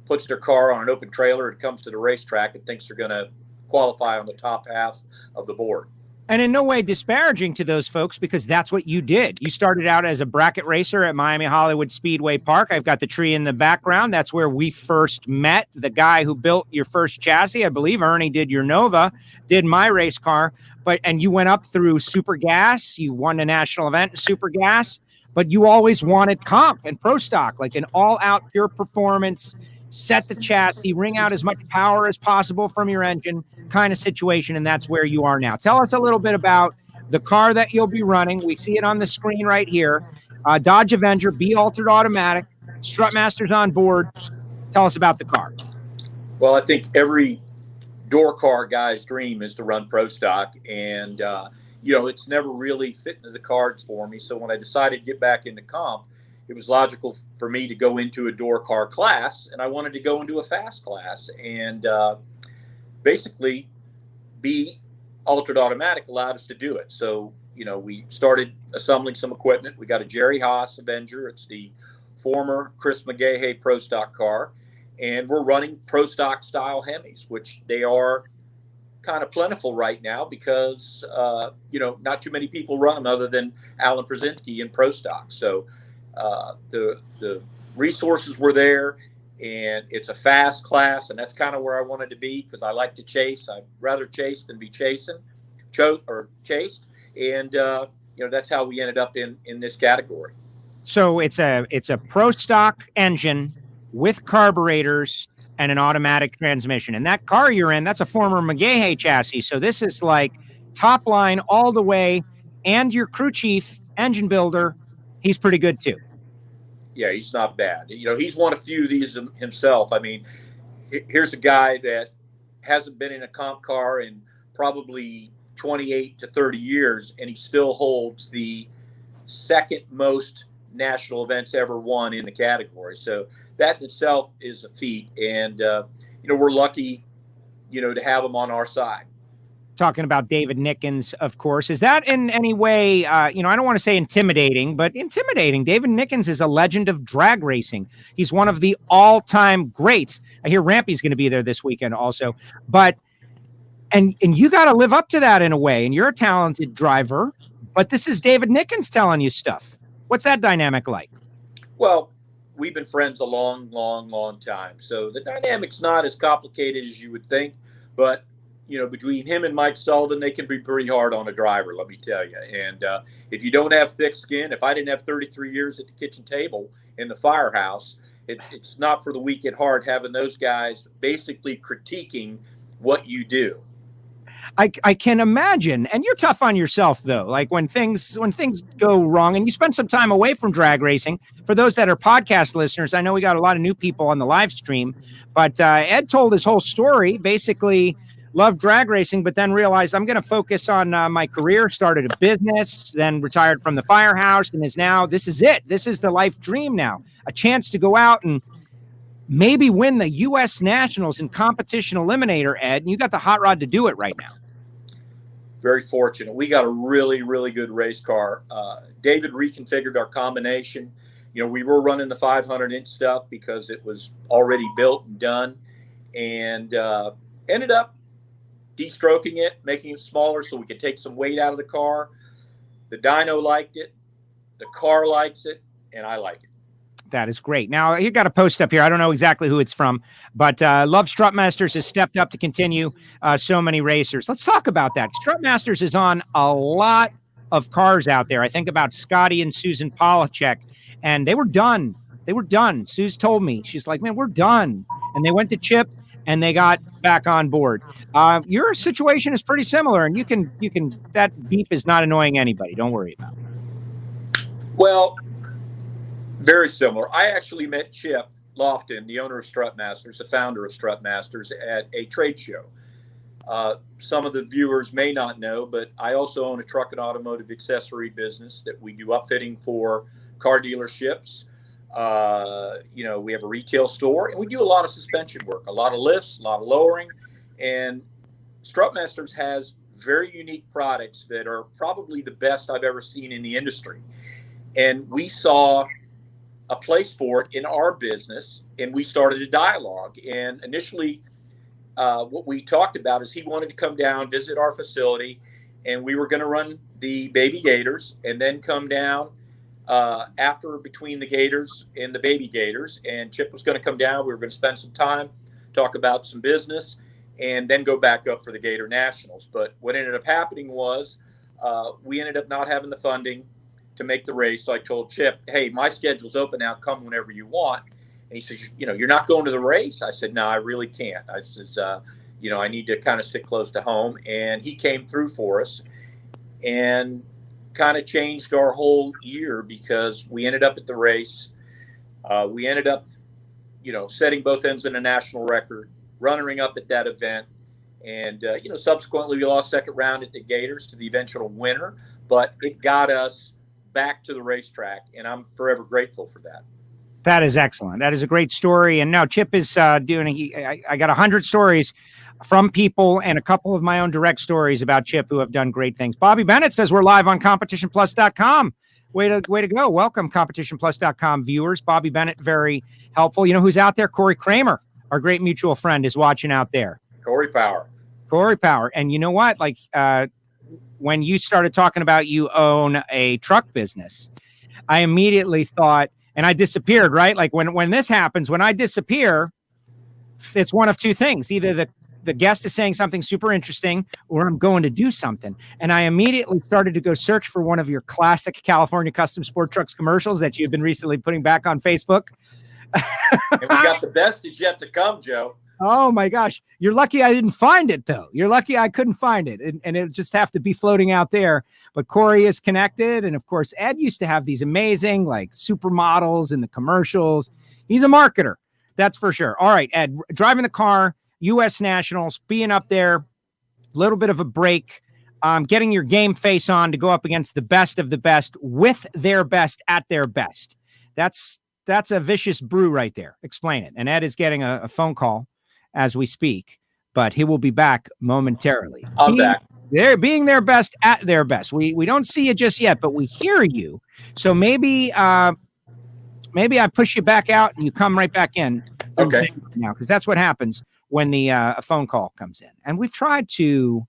Speaker 4: puts their car on an open trailer and comes to the racetrack and thinks they're going to qualify on the top half of the board.
Speaker 2: And in no way disparaging to those folks, because that's what you did. You started out as a bracket racer at Miami Hollywood Speedway Park. I've got the tree in the background. That's where we first met. The guy who built your first chassis, I believe Ernie did your Nova, did my race car. And you went up through Super Gas. You won a national event in Super Gas, but you always wanted comp and pro stock, like an all-out pure performance, set the chassis, wring out as much power as possible from your engine kind of situation, and that's where you are now. Tell us a little bit about the car that you'll be running. We see it on the screen right here. Dodge Avenger, B-altered automatic, Strutmaster's on board. Tell us about the car.
Speaker 4: Well, I think every door car guy's dream is to run pro stock, and it's never really fit into the cards for me. So when I decided to get back into comp, it was logical for me to go into a door car class, and I wanted to go into a fast class. And basically, B altered automatic allowed us to do it. So, we started assembling some equipment. We got a Jerry Haas Avenger. It's the former Chris McGahey Pro Stock car. And we're running Pro Stock style Hemis, which they are kind of plentiful right now because, not too many people run them other than Alan Przinski in Pro Stock. So, the resources were there, and it's a fast class, and that's kind of where I wanted to be because I like to chase. I'd rather chase than be chased, and that's how we ended up in this category.
Speaker 2: So it's a pro stock engine with carburetors and an automatic transmission, and that car you're in, that's a former McGahey chassis. So this is like top line all the way, and your crew chief engine builder, he's pretty good too.
Speaker 4: Yeah, he's not bad. He's won a few of these himself. I mean, here's a guy that hasn't been in a comp car in probably 28 to 30 years, and he still holds the second most national events ever won in the category. So that in itself is a feat. And, we're lucky, to have him on our side.
Speaker 2: Talking about David Nickens, of course. Is that in any way, I don't want to say intimidating, but intimidating? David Nickens is a legend of drag racing. He's one of the all-time greats. I hear Rampy's going to be there this weekend also. But, and you got to live up to that in a way. And you're a talented driver, but this is David Nickens telling you stuff. What's that dynamic like?
Speaker 4: Well, we've been friends a long, long, long time. So the dynamic's not as complicated as you would think, but between him and Mike Sullivan, they can be pretty hard on a driver, let me tell you. And if you don't have thick skin, if I didn't have 33 years at the kitchen table in the firehouse, it's not for the weak at heart having those guys basically critiquing what you do.
Speaker 2: I can imagine. And you're tough on yourself, though. Like when things go wrong and you spend some time away from drag racing. For those that are podcast listeners, I know we got a lot of new people on the live stream, but Ed told his whole story, basically loved drag racing, but then realized I'm going to focus on my career, started a business, then retired from the firehouse, and is now, this is it. This is the life dream now, a chance to go out and maybe win the U.S. Nationals in competition eliminator, Ed. And you got the hot rod to do it right now.
Speaker 4: Very fortunate. We got a really, really good race car. David reconfigured our combination. We were running the 500-inch stuff because it was already built and done, and ended up de-stroking it, making it smaller so we could take some weight out of the car. The dyno liked it, the car likes it, and I like it.
Speaker 2: That is great. Now, you got a post up here. I don't know exactly who it's from, but Love Strutmasters has stepped up to continue so many racers. Let's talk about that. Strutmasters is on a lot of cars out there. I think about Scotty and Susan Polachek, and they were done. They were done. Suze told me. She's like, man, we're done. And they went to Chip, and they got back on board. Your situation is pretty similar, and you can that beep is not annoying anybody. Don't worry about it.
Speaker 4: Well, very similar. I actually met Chip Lofton, the owner of Strutmasters, the founder of Strutmasters, at a trade show. Some of the viewers may not know, but I also own a truck and automotive accessory business that we do upfitting for car dealerships. We have a retail store, and we do a lot of suspension work, a lot of lifts, a lot of lowering. And Strutmasters has very unique products that are probably the best I've ever seen in the industry. And we saw a place for it in our business, and we started a dialogue. And initially, what we talked about is he wanted to come down, visit our facility, and we were going to run the baby gators and then come down between the gators and the baby gators. And Chip was going to come down. We were going to spend some time, talk about some business, and then go back up for the Gator Nationals. But what ended up happening was we ended up not having the funding to make the race. So I told Chip, hey, my schedule's open now. Come whenever you want. And he says, you're not going to the race? I said, no, I really can't. I says, I need to kind of stick close to home. And he came through for us and kind of changed our whole year because we ended up at the race. We ended up, setting both ends in a national record, runnering up at that event. And, subsequently we lost second round at the Gators to the eventual winner, but it got us back to the racetrack, and I'm forever grateful for that.
Speaker 2: That is excellent. That is a great story. And now Chip is I got 100 stories from people and a couple of my own direct stories about Chip who have done great things. Bobby Bennett says we're live on competitionplus.com. Way to go. Welcome, competitionplus.com viewers. Bobby Bennett, very helpful. You know who's out there? Corey Kramer, our great mutual friend, is watching out there.
Speaker 4: Corey Power.
Speaker 2: And you know what? When you started talking about you own a truck business, I immediately thought, and I disappeared, right? Like when this happens, when I disappear, it's one of two things. Either the guest is saying something super interesting or I'm going to do something. And I immediately started to go search for one of your classic California Custom Sport Trucks commercials that you've been recently putting back on Facebook.
Speaker 4: And we got the best is yet to come, Joe.
Speaker 2: Oh my gosh. You're lucky I didn't find it though. You're lucky I couldn't find it. And it'll just have to be floating out there. But Corey is connected. And of course, Ed used to have these amazing supermodels in the commercials. He's a marketer. That's for sure. All right, Ed, driving the car, U.S. Nationals, being up there, a little bit of a break, getting your game face on to go up against the best of the best with their best at their best. That's a vicious brew right there. Explain it. And Ed is getting a phone call as we speak, but he will be back momentarily.
Speaker 4: I'm back.
Speaker 2: They're being their best at their best. We don't see you just yet, but we hear you. So maybe I push you back out and you come right back in.
Speaker 4: Okay.
Speaker 2: Now, because that's what happens when the a phone call comes in. And we've tried to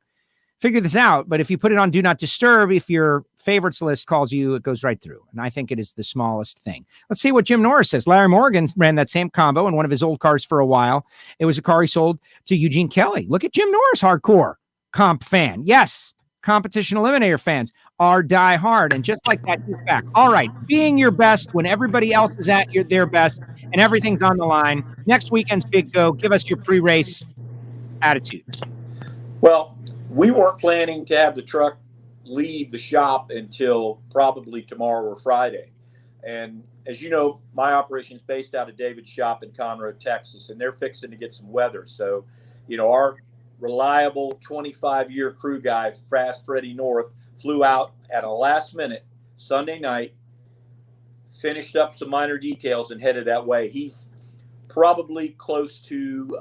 Speaker 2: figure this out. But if you put it on Do Not Disturb, if your favorites list calls you, it goes right through. And I think it is the smallest thing. Let's see what Jim Norris says. Larry Morgan ran that same combo in one of his old cars for a while. It was a car he sold to Eugene Kelly. Look at Jim Norris, hardcore comp fan. Yes, competition eliminator fans are die hard. And just like that, he's back. All right, being your best when everybody else is at their best and everything's on the line. Next weekend's Big Go. Give us your pre-race attitude.
Speaker 4: Well, we weren't planning to have the truck leave the shop until probably tomorrow or Friday. And as you know, my operation is based out of David's shop in Conroe, Texas, and they're fixing to get some weather. So, our reliable 25-year crew guy, Fast Freddie North, flew out at a last minute Sunday night, finished up some minor details, and headed that way. He's probably close to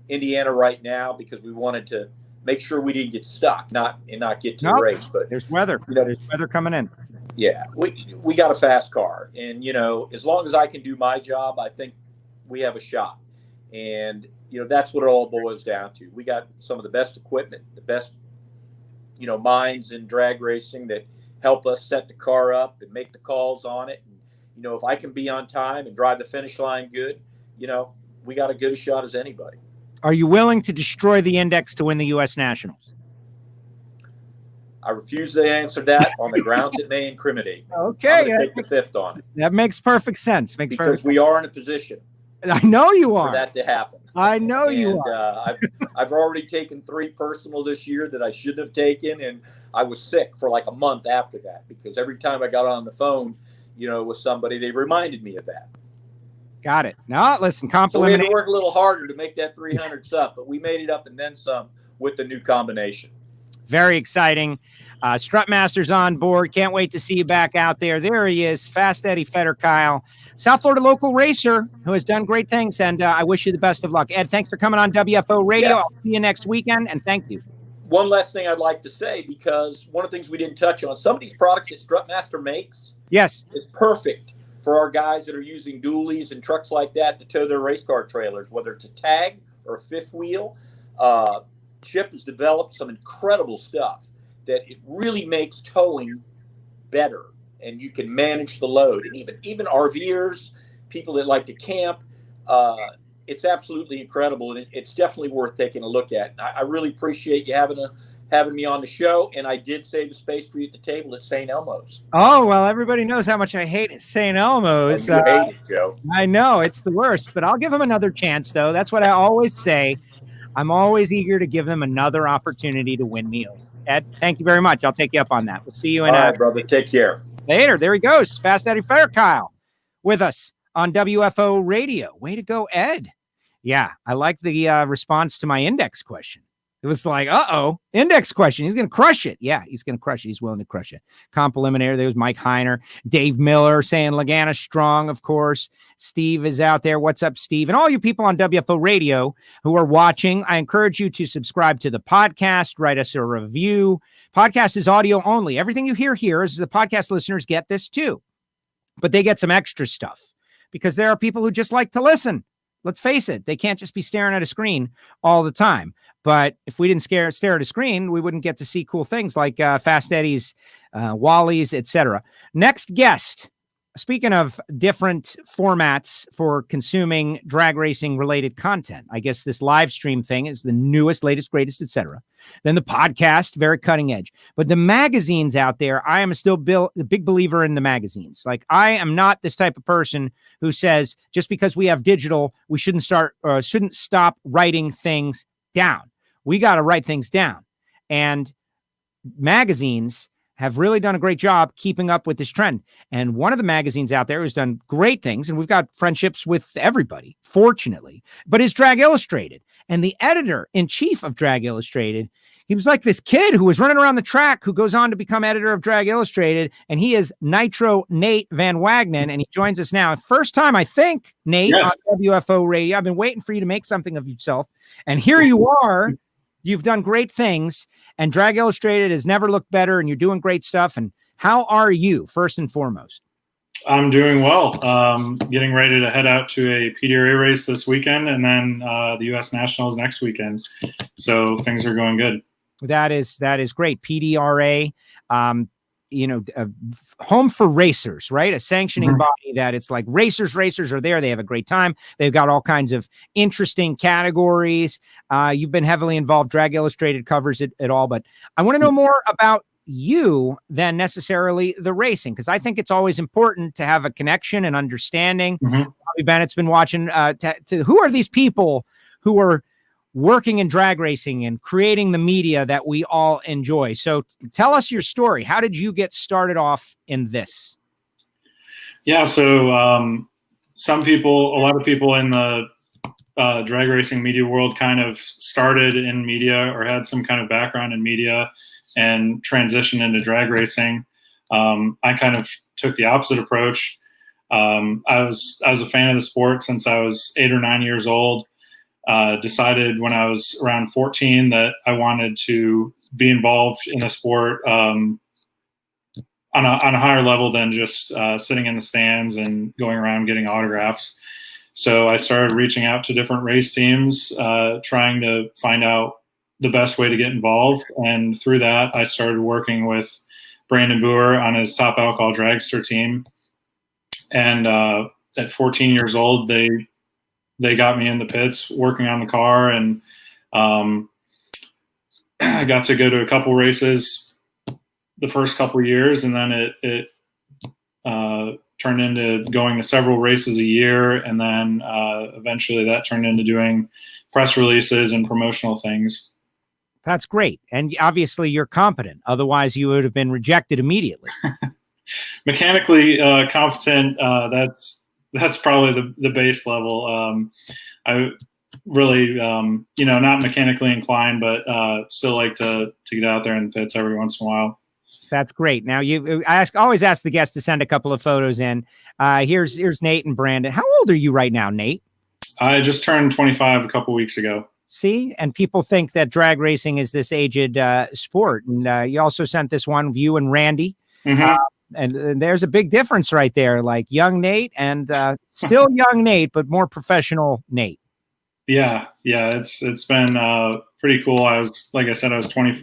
Speaker 4: Indiana right now because we wanted to make sure we didn't get stuck, not get to the race. But
Speaker 2: there's weather. There's weather coming in.
Speaker 4: Yeah, we got a fast car, and as long as I can do my job, I think we have a shot. And that's what it all boils down to. We got some of the best equipment, the best minds in drag racing that help us set the car up and make the calls on it. And if I can be on time and drive the finish line good, we got as good a shot as anybody.
Speaker 2: Are you willing to destroy the index to win the U.S. Nationals?
Speaker 4: I refuse to answer that on the grounds it may incriminate.
Speaker 2: Okay.
Speaker 4: Take the fifth on it.
Speaker 2: That makes perfect sense.
Speaker 4: Because we are in a position.
Speaker 2: I know you are.
Speaker 4: For that to happen.
Speaker 2: I know you are.
Speaker 4: I've already taken 3 personal this year that I shouldn't have taken, and I was sick for like a month after that because every time I got on the phone, with somebody, they reminded me of that.
Speaker 2: Got it. Now, listen,
Speaker 4: so we had to work a little harder to make that 300 up, but we made it up and then some with the new combination.
Speaker 2: Very exciting. Strutmaster's on board. Can't wait to see you back out there. There he is, Fast Eddie Federkeil, South Florida local racer who has done great things, and I wish you the best of luck. Ed, thanks for coming on WFO Radio. Yeah. I'll see you next weekend, and thank you.
Speaker 4: One last thing I'd like to say, because one of the things we didn't touch on, some of these products that Strutmaster makes is perfect for our guys that are using dualies and trucks like that to tow their race car trailers, whether it's a tag or a fifth wheel. Chip has developed some incredible stuff that it really makes towing better, and you can manage the load. And even RVers, people that like to camp, it's absolutely incredible, and it's definitely worth taking a look at. I really appreciate you having me on the show, and I did save the space for you at the table at St. Elmo's.
Speaker 2: Oh, well, everybody knows how much I hate St. Elmo's.
Speaker 4: You hate it, Joe.
Speaker 2: I know, it's the worst, but I'll give them another chance, though. That's what I always say. I'm always eager to give them another opportunity to win me over. Ed, thank you very much. I'll take you up on that. We'll see you in
Speaker 4: all right, brother. Take care.
Speaker 2: Later. There he goes. Fast Eddie Federkeil with us on WFO Radio. Way to go, Ed. Yeah, I like the response to my index question. It was like, index question. He's going to crush it. Yeah, he's going to crush it. He's willing to crush it. Comp eliminator. There was Mike Heiner. Dave Miller saying Lagana strong, of course. Steve is out there. What's up, Steve? And all you people on WFO Radio who are watching, I encourage you to subscribe to the podcast, write us a review. Podcast is audio only. Everything you hear here is the podcast listeners get this too. But they get some extra stuff because there are people who just like to listen. Let's face it. They can't just be staring at a screen all the time. But if we didn't stare at a screen, we wouldn't get to see cool things like Fast Eddie's, Wally's, etc. Next guest. Speaking of different formats for consuming drag racing related content, I guess this live stream thing is the newest, latest, greatest, etc. Then the podcast, very cutting edge. But the magazines out there, I am still a big believer in the magazines. Like, I am not this type of person who says just because we have digital, we shouldn't stop writing things down. We got to write things down. And magazines have really done a great job keeping up with this trend. And one of the magazines out there has done great things, and we've got friendships with everybody, fortunately, but is Drag Illustrated. And the editor-in-chief of Drag Illustrated, he was like this kid who was running around the track who goes on to become editor of Drag Illustrated, and he is Nitro Nate Van Wagnen, and he joins us now. First time, I think, Nate, yes, on WFO Radio. I've been waiting for you to make something of yourself, and here you are. You've done great things, and Drag Illustrated has never looked better, and you're doing great stuff. And how are you, first and foremost?
Speaker 5: I'm doing well. Getting ready to head out to a PDRA race this weekend, and then the U.S. Nationals next weekend. So things are going good.
Speaker 2: That is great. PDRA, home for racers, right? A sanctioning body that it's like racers are there. They have a great time. They've got all kinds of interesting categories. You've been heavily involved. Drag Illustrated covers it all, but I want to know more about you than necessarily the racing, because I think it's always important to have a connection and understanding. Bobby Bennett's been watching to who are these people who are working in drag racing and creating the media that we all enjoy. So tell us your story. How did you get started off in this?
Speaker 5: Yeah, so a lot of people in the drag racing media world kind of started in media or had some kind of background in media and transitioned into drag racing. I kind of took the opposite approach. I was a fan of the sport since I was 8 or 9 years old. Decided when I was around 14 that I wanted to be involved in the sport on a higher level than just sitting in the stands and going around getting autographs. So I started reaching out to different race teams, trying to find out the best way to get involved. And through that, I started working with Brandon Boer on his Top Alcohol Dragster team. And at 14 years old, they got me in the pits working on the car, and I got to go to a couple races the first couple of years, and then it turned into going to several races a year, and then eventually that turned into doing press releases and promotional things.
Speaker 2: That's great. And obviously you're competent. Otherwise you would have been rejected immediately.
Speaker 5: Mechanically competent, that's probably the base level. I really, not mechanically inclined, but still like to get out there in the pits every once in a while.
Speaker 2: That's great. Now I always ask the guests to send a couple of photos in. Here's Nate and Brandon. How old are you right now, Nate? I
Speaker 5: just turned 25 a couple weeks ago.
Speaker 2: See, and people think that drag racing is this aged sport. And you also sent this one of you and Randy. And there's a big difference right there, like young Nate and still young Nate, but more professional Nate.
Speaker 5: Yeah. It's been pretty cool. I was 14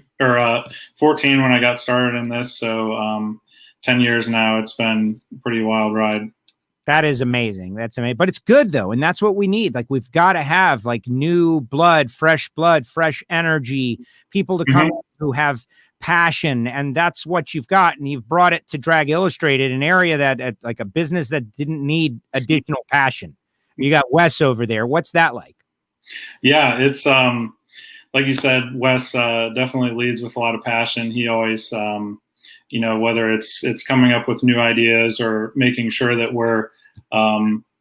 Speaker 5: when I got started in this. So 10 years now, it's been a pretty wild ride.
Speaker 2: That is amazing. That's amazing. But it's good though. And that's what we need. Like we've got to have like new blood, fresh energy, people to come who have passion, and that's what you've got. And you've brought it to Drag Illustrated, an area that like a business that didn't need additional passion. You got Wes over there. What's that like?
Speaker 5: Yeah, it's like you said, Wes definitely leads with a lot of passion. He always whether it's coming up with new ideas or making sure that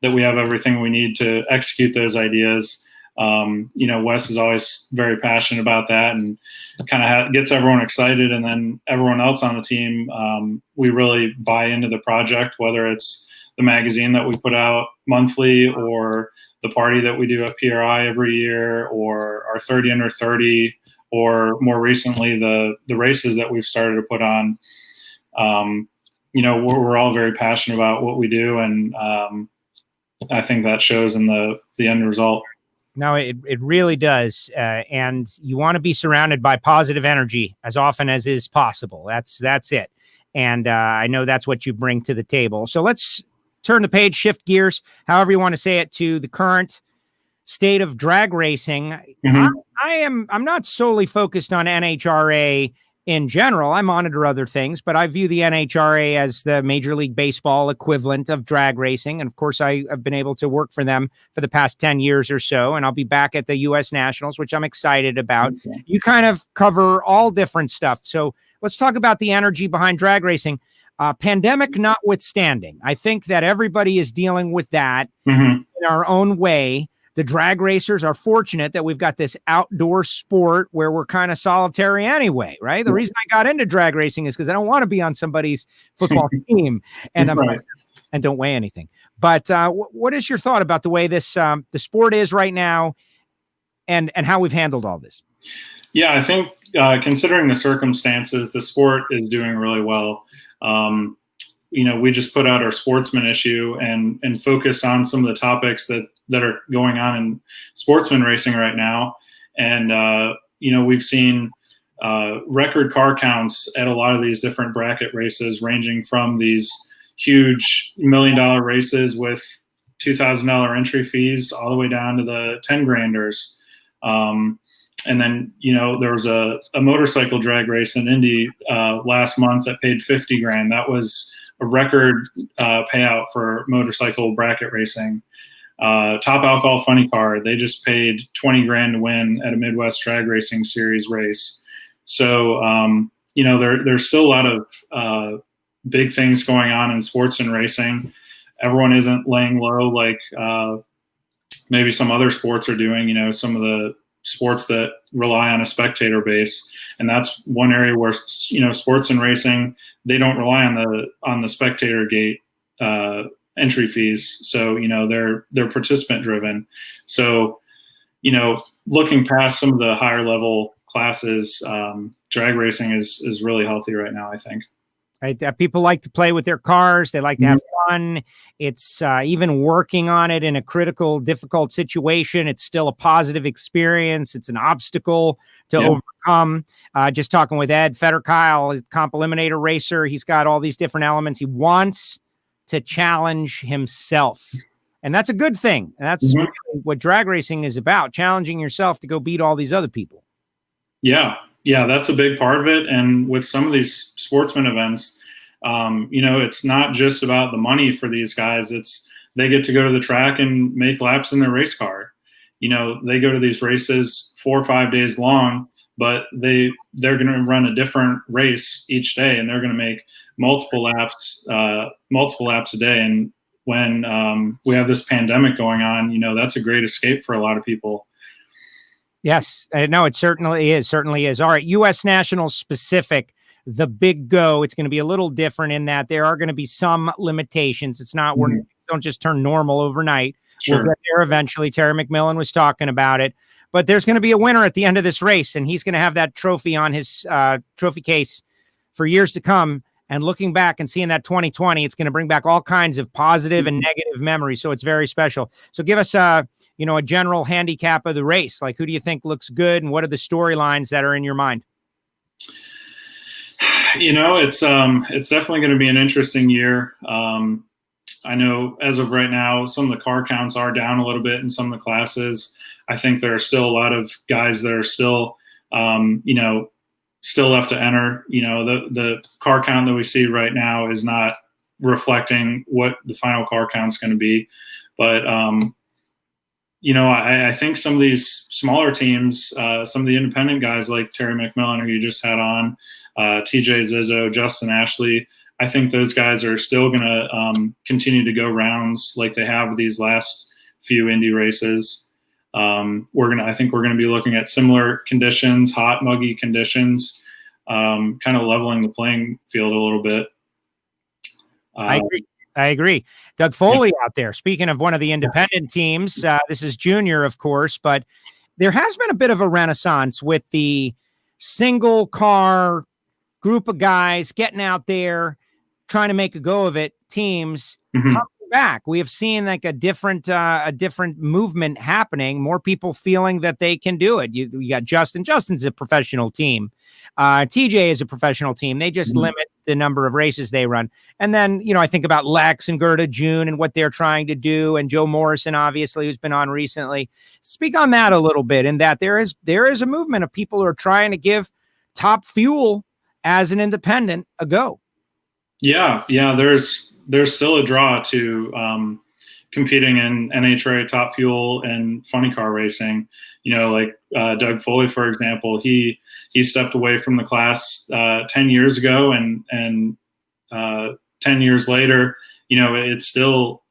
Speaker 5: that we have everything we need to execute those ideas. Wes is always very passionate about that and kind of gets everyone excited. And then everyone else on the team, we really buy into the project, whether it's the magazine that we put out monthly or the party that we do at PRI every year or our 30 under 30, or more recently, the races that we've started to put on. We're all very passionate about what we do. And I think that shows in the end result.
Speaker 2: No, it really does. And you want to be surrounded by positive energy as often as is possible. That's it. And I know that's what you bring to the table. So let's turn the page, shift gears, however you want to say it, to the current state of drag racing. I'm not solely focused on NHRA in general. I monitor other things, but I view the NHRA as the Major League Baseball equivalent of drag racing. And of course, I've been able to work for them for the past 10 years or so. And I'll be back at the U.S. Nationals, which I'm excited about. Okay. You kind of cover all different stuff. So let's talk about the energy behind drag racing. Pandemic notwithstanding, I think that everybody is dealing with that in our own way. The drag racers are fortunate that we've got this outdoor sport where we're kind of solitary anyway, right? The reason I got into drag racing is because I don't want to be on somebody's football team and and don't weigh anything. But what is your thought about the way this the sport is right now and how we've handled all this?
Speaker 5: Yeah, I think considering the circumstances, the sport is doing really well. We just put out our sportsman issue and focused on some of the topics that are going on in sportsman racing right now. And, we've seen record car counts at a lot of these different bracket races, ranging from these huge $1 million races with $2,000 entry fees all the way down to the 10 granders. And then, there was a motorcycle drag race in Indy last month that paid 50 grand. That was a record payout for motorcycle bracket racing. Top Alcohol Funny Car, they just paid 20 grand to win at a Midwest Drag Racing Series race. So, there's still a lot of big things going on in sports and racing. Everyone isn't laying low like maybe some other sports are doing, some of the sports that rely on a spectator base. And that's one area where, sports and racing, they don't rely on the spectator gate entry fees. So, they're participant driven. So, looking past some of the higher level classes, drag racing is really healthy right now, I think.
Speaker 2: Right, people like to play with their cars. They like to have fun. It's even working on it in a critical, difficult situation. It's still a positive experience. It's an obstacle to overcome. Just talking with Ed Federkeil, comp eliminator racer. He's got all these different elements. He wants to challenge himself. And that's a good thing. And that's really what drag racing is about, challenging yourself to go beat all these other people.
Speaker 5: Yeah, that's a big part of it. And with some of these sportsman events, it's not just about the money for these guys. They get to go to the track and make laps in their race car. They go to these races 4 or 5 days long, but they're going to run a different race each day, and they're going to make multiple laps a day. And when we have this pandemic going on, that's a great escape for a lot of people.
Speaker 2: Yes, no, it certainly is. All right, U.S. Nationals specific, the big go. It's going to be a little different in that there are going to be some limitations. It's not we're don't just turn normal overnight.
Speaker 5: Sure.
Speaker 2: We'll get there eventually. Terry McMillen was talking about it, but there's going to be a winner at the end of this race, and he's going to have that trophy on his trophy case for years to come. And looking back and seeing that 2020, it's going to bring back all kinds of positive and negative memories. So it's very special. So give us a general handicap of the race. Like, who do you think looks good, and what are the storylines that are in your mind?
Speaker 5: It's definitely going to be an interesting year. I know as of right now, some of the car counts are down a little bit in some of the classes. I think there are still a lot of guys that are still, still left to enter. The car count that we see right now is not reflecting what the final car count is going to be. But, I think some of these smaller teams, some of the independent guys like Terry McMillen, who you just had on, TJ Zizzo, Justin Ashley, I think those guys are still going to continue to go rounds like they have these last few Indy races. I think we're going to be looking at similar conditions, hot, muggy conditions, kind of leveling the playing field a little bit.
Speaker 2: I agree. Doug Foley out there. Speaking of one of the independent teams, this is junior, of course, but there has been a bit of a renaissance with the single car group of guys getting out there, trying to make a go of it. Teams coming back. We have seen like a different movement happening. More people feeling that they can do it. You got Justin. Justin's a professional team. TJ is a professional team. They just limit the number of races they run. And then, I think about Lex and Gerda June and what they're trying to do, and Joe Morrison, obviously, who's been on recently. Speak on that a little bit, in that there is a movement of people who are trying to give Top Fuel as an independent a go. Yeah.
Speaker 5: There's still a draw to competing in NHRA Top Fuel and funny car racing. Like Doug Foley, for example, he stepped away from the class 10 years ago, and 10 years later, it's still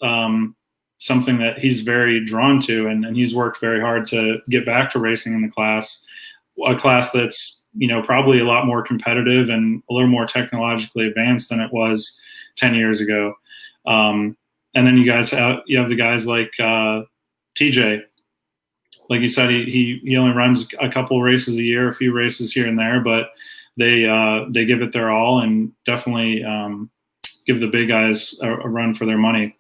Speaker 5: something that he's very drawn to, and he's worked very hard to get back to racing in the class, a class that's probably a lot more competitive and a little more technologically advanced than it was 10 years ago. And then you have the guys like TJ. Like you said, he only runs a couple races a year, a few races here and there, but they give it their all, and definitely give the big guys a run for their money.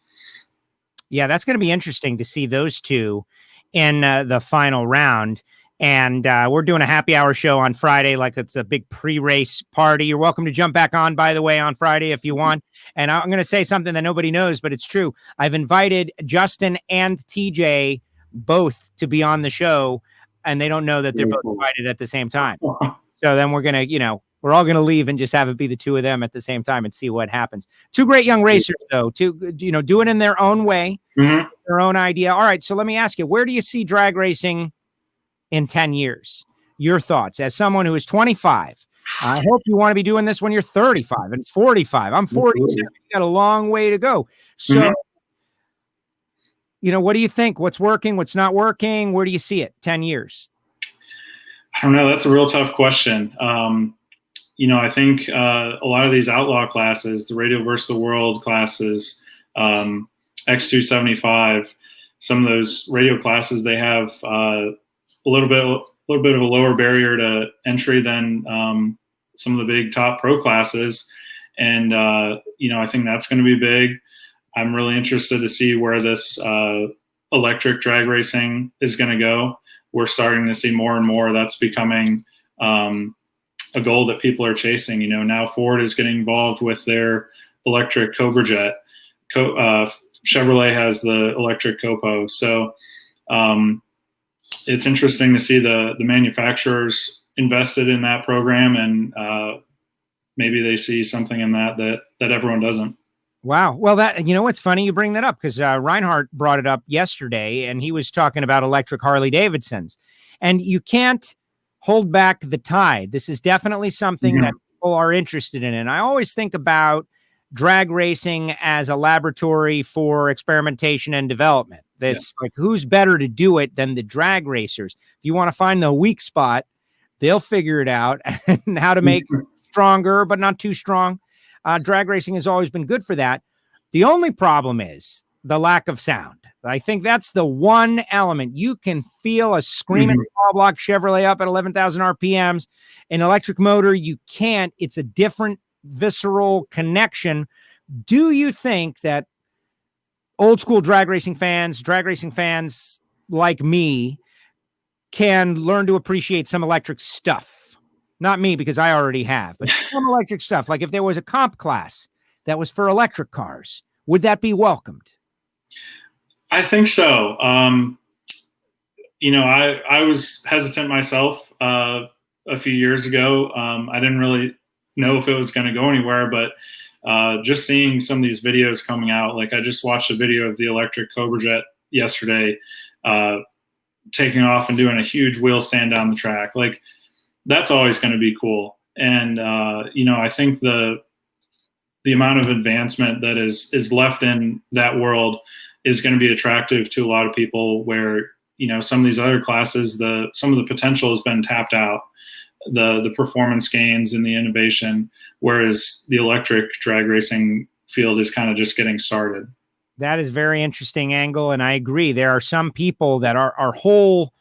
Speaker 5: Yeah,
Speaker 2: that's going to be interesting to see those two in the final round. And we're doing a happy hour show on Friday, like it's a big pre-race party. You're welcome to jump back on, by the way, on Friday if you want. And I'm going to say something that nobody knows, but it's true. I've invited Justin and TJ both to be on the show, and they don't know that they're both invited at the same time. So then we're going to, we're all going to leave and just have it be the two of them at the same time and see what happens. Two great young racers, though, do it in their own way, their own idea. All right, so let me ask you, where do you see drag racing in 10 years? Your thoughts as someone who is 25. I hope you want to be doing this when you're 35 and 45. I'm 47. You got a long way to go. So, what do you think? What's working? What's not working? Where do you see it 10 years?
Speaker 5: I don't know. That's a real tough question. I think a lot of these outlaw classes, the Radio versus the World classes, X275, some of those radio classes, they have a little bit of a lower barrier to entry than some of the big top pro classes. And, I think that's going to be big. I'm really interested to see where this electric drag racing is going to go. We're starting to see more and more that's becoming a goal that people are chasing. Now Ford is getting involved with their electric Cobra Jet. Chevrolet has the electric Copo. So it's interesting to see the manufacturers invested in that program, and maybe they see something in that everyone doesn't.
Speaker 2: Wow. Well, it's funny you bring that up, because Reinhardt brought it up yesterday, and he was talking about electric Harley Davidsons, and you can't hold back the tide. This is definitely something that people are interested in. And I always think about drag racing as a laboratory for experimentation and development. That's like, who's better to do it than the drag racers? If you want to find the weak spot, they'll figure it out and how to make it stronger, but not too strong. Drag racing has always been good for that. The only problem is the lack of sound. I think that's the one element. You can feel a screaming small block Chevrolet up at 11,000 RPMs. An electric motor, you can't. It's a different visceral connection. Do you think that old school drag racing fans like me, can learn to appreciate some electric stuff? Not me, because I already have, but some electric stuff. Like if there was a comp class that was for electric cars, would that be welcomed?
Speaker 5: I think so. I was hesitant myself a few years ago. I didn't really know if it was going to go anywhere, but just seeing some of these videos coming out, like I just watched a video of the electric Cobra Jet yesterday, taking off and doing a huge wheel stand down the track. Like, that's always going to be cool. And, I think the amount of advancement that is left in that world is going to be attractive to a lot of people, where, some of these other classes, some of the potential has been tapped out, the performance gains and the innovation, whereas the electric drag racing field is kind of just getting started.
Speaker 2: That is very interesting angle. And I agree. There are some people that our whole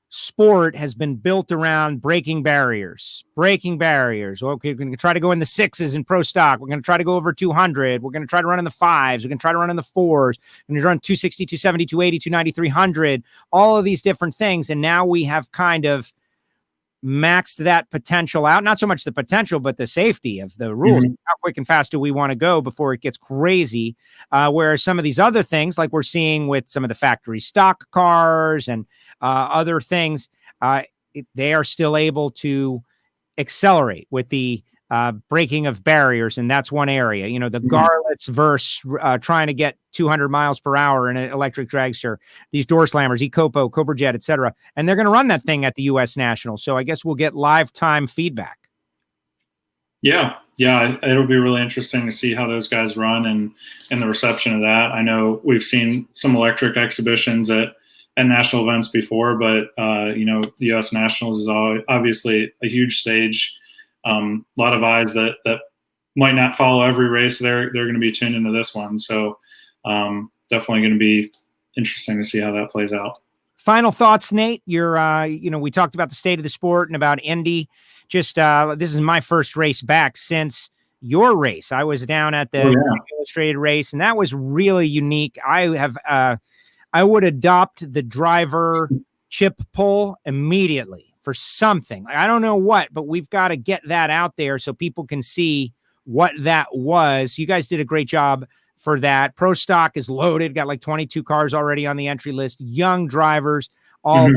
Speaker 2: sport has been built around breaking barriers. Okay, we're going to try to go in the 6s in pro stock. We're going to try to go over 200. We're going to try to run in the 5s. We're going to try to run in the 4s. We're going to run 260, 270, 280, 290, 300, all of these different things. And now we have kind of maxed that potential out. Not so much the potential, but the safety of the rules. How quick and fast do we want to go before it gets crazy? Whereas some of these other things, like we're seeing with some of the factory stock cars and other things, they are still able to accelerate with the breaking of barriers. And that's one area, the Garlets versus trying to get 200 miles per hour in an electric dragster, these door slammers, eCopo, Cobra Jet, etc. And they're going to run that thing at the U.S. Nationals. So I guess we'll get live time feedback. Yeah.
Speaker 5: It'll be really interesting to see how those guys run and the reception of that. I know we've seen some electric exhibitions at national events before, but the U.S. Nationals is obviously a huge stage. A lot of eyes that might not follow every race. They're going to be tuned into this one. So definitely going to be interesting to see how that plays out.
Speaker 2: Final thoughts, Nate. We talked about the state of the sport and about Indy. Just this is my first race back since your race. I was down at the Illustrated race, and that was really unique. I would adopt the driver chip pull immediately for something. Like, I don't know what, but we've got to get that out there so people can see what that was. You guys did a great job for that. Pro Stock is loaded, got like 22 cars already on the entry list, young drivers, all.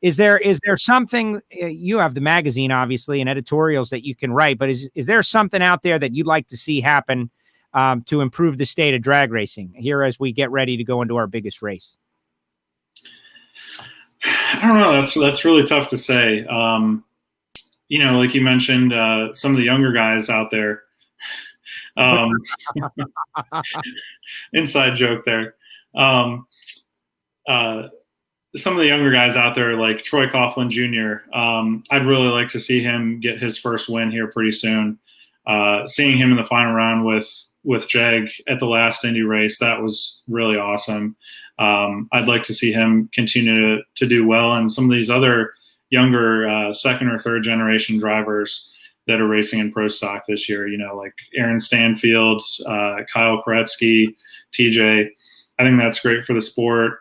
Speaker 2: Is there something, you have the magazine, obviously, and editorials that you can write, but is there something out there that you'd like to see happen to improve the state of drag racing here as we get ready to go into our biggest race?
Speaker 5: I don't know. That's really tough to say. Like you mentioned, some of the younger guys out there, inside joke there. Some of the younger guys out there, like Troy Coughlin Jr., I'd really like to see him get his first win here pretty soon. Seeing him in the final round with Jag at the last Indy race, that was really awesome. I'd like to see him continue to do well, and some of these other younger second or third generation drivers that are racing in Pro Stock this year, like Aaron Stanfield, Kyle Koretsky, TJ. I think that's great for the sport.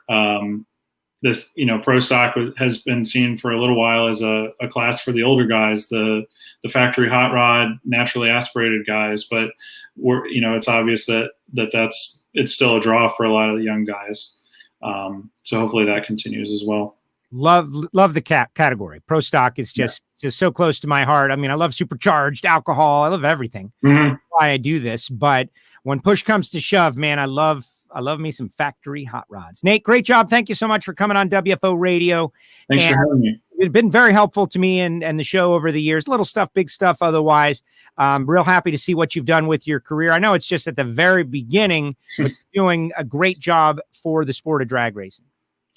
Speaker 5: This, Pro Stock has been seen for a little while as a class for the older guys, the factory hot rod, naturally aspirated guys. But it's obvious that it's still a draw for a lot of the young guys. So hopefully that continues as well.
Speaker 2: Love the category. Pro Stock is just so close to my heart. I mean, I love supercharged alcohol. I love everything. That's why I do this. But when push comes to shove, man, I love me some factory hot rods. Nate, great job. Thank you so much for coming on WFO Radio.
Speaker 5: Thanks for having me.
Speaker 2: It's been very helpful to me and the show over the years. Little stuff, big stuff otherwise. Real happy to see what you've done with your career. I know it's just at the very beginning, but you're doing a great job for the sport of drag racing.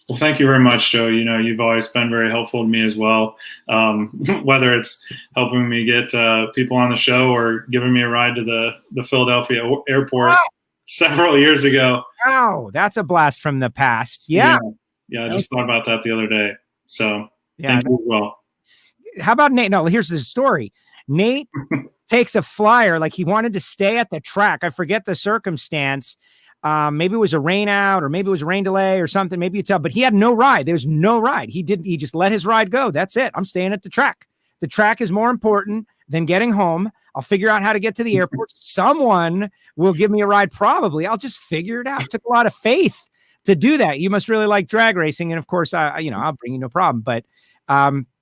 Speaker 5: Well, thank you very much, Joe. You've always been very helpful to me as well, whether it's helping me get people on the show or giving me a ride to the Philadelphia airport. Wow. Several years ago.
Speaker 2: Wow, that's a blast from the past. Yeah,
Speaker 5: I just thought about that the other day. So thank you as well.
Speaker 2: How about Nate? No, here's the story. Nate takes a flyer, like he wanted to stay at the track. I forget the circumstance. Maybe it was a rain out, or maybe it was a rain delay or something. Maybe you tell, but he had no ride. There's no ride. He just let his ride go. That's it. I'm staying at the track. The track is more important than getting home. I'll figure out how to get to the airport. Someone will give me a ride. Probably. I'll just figure it out. It took a lot of faith to do that. You must really like drag racing. And of course, I'll bring you no problem. But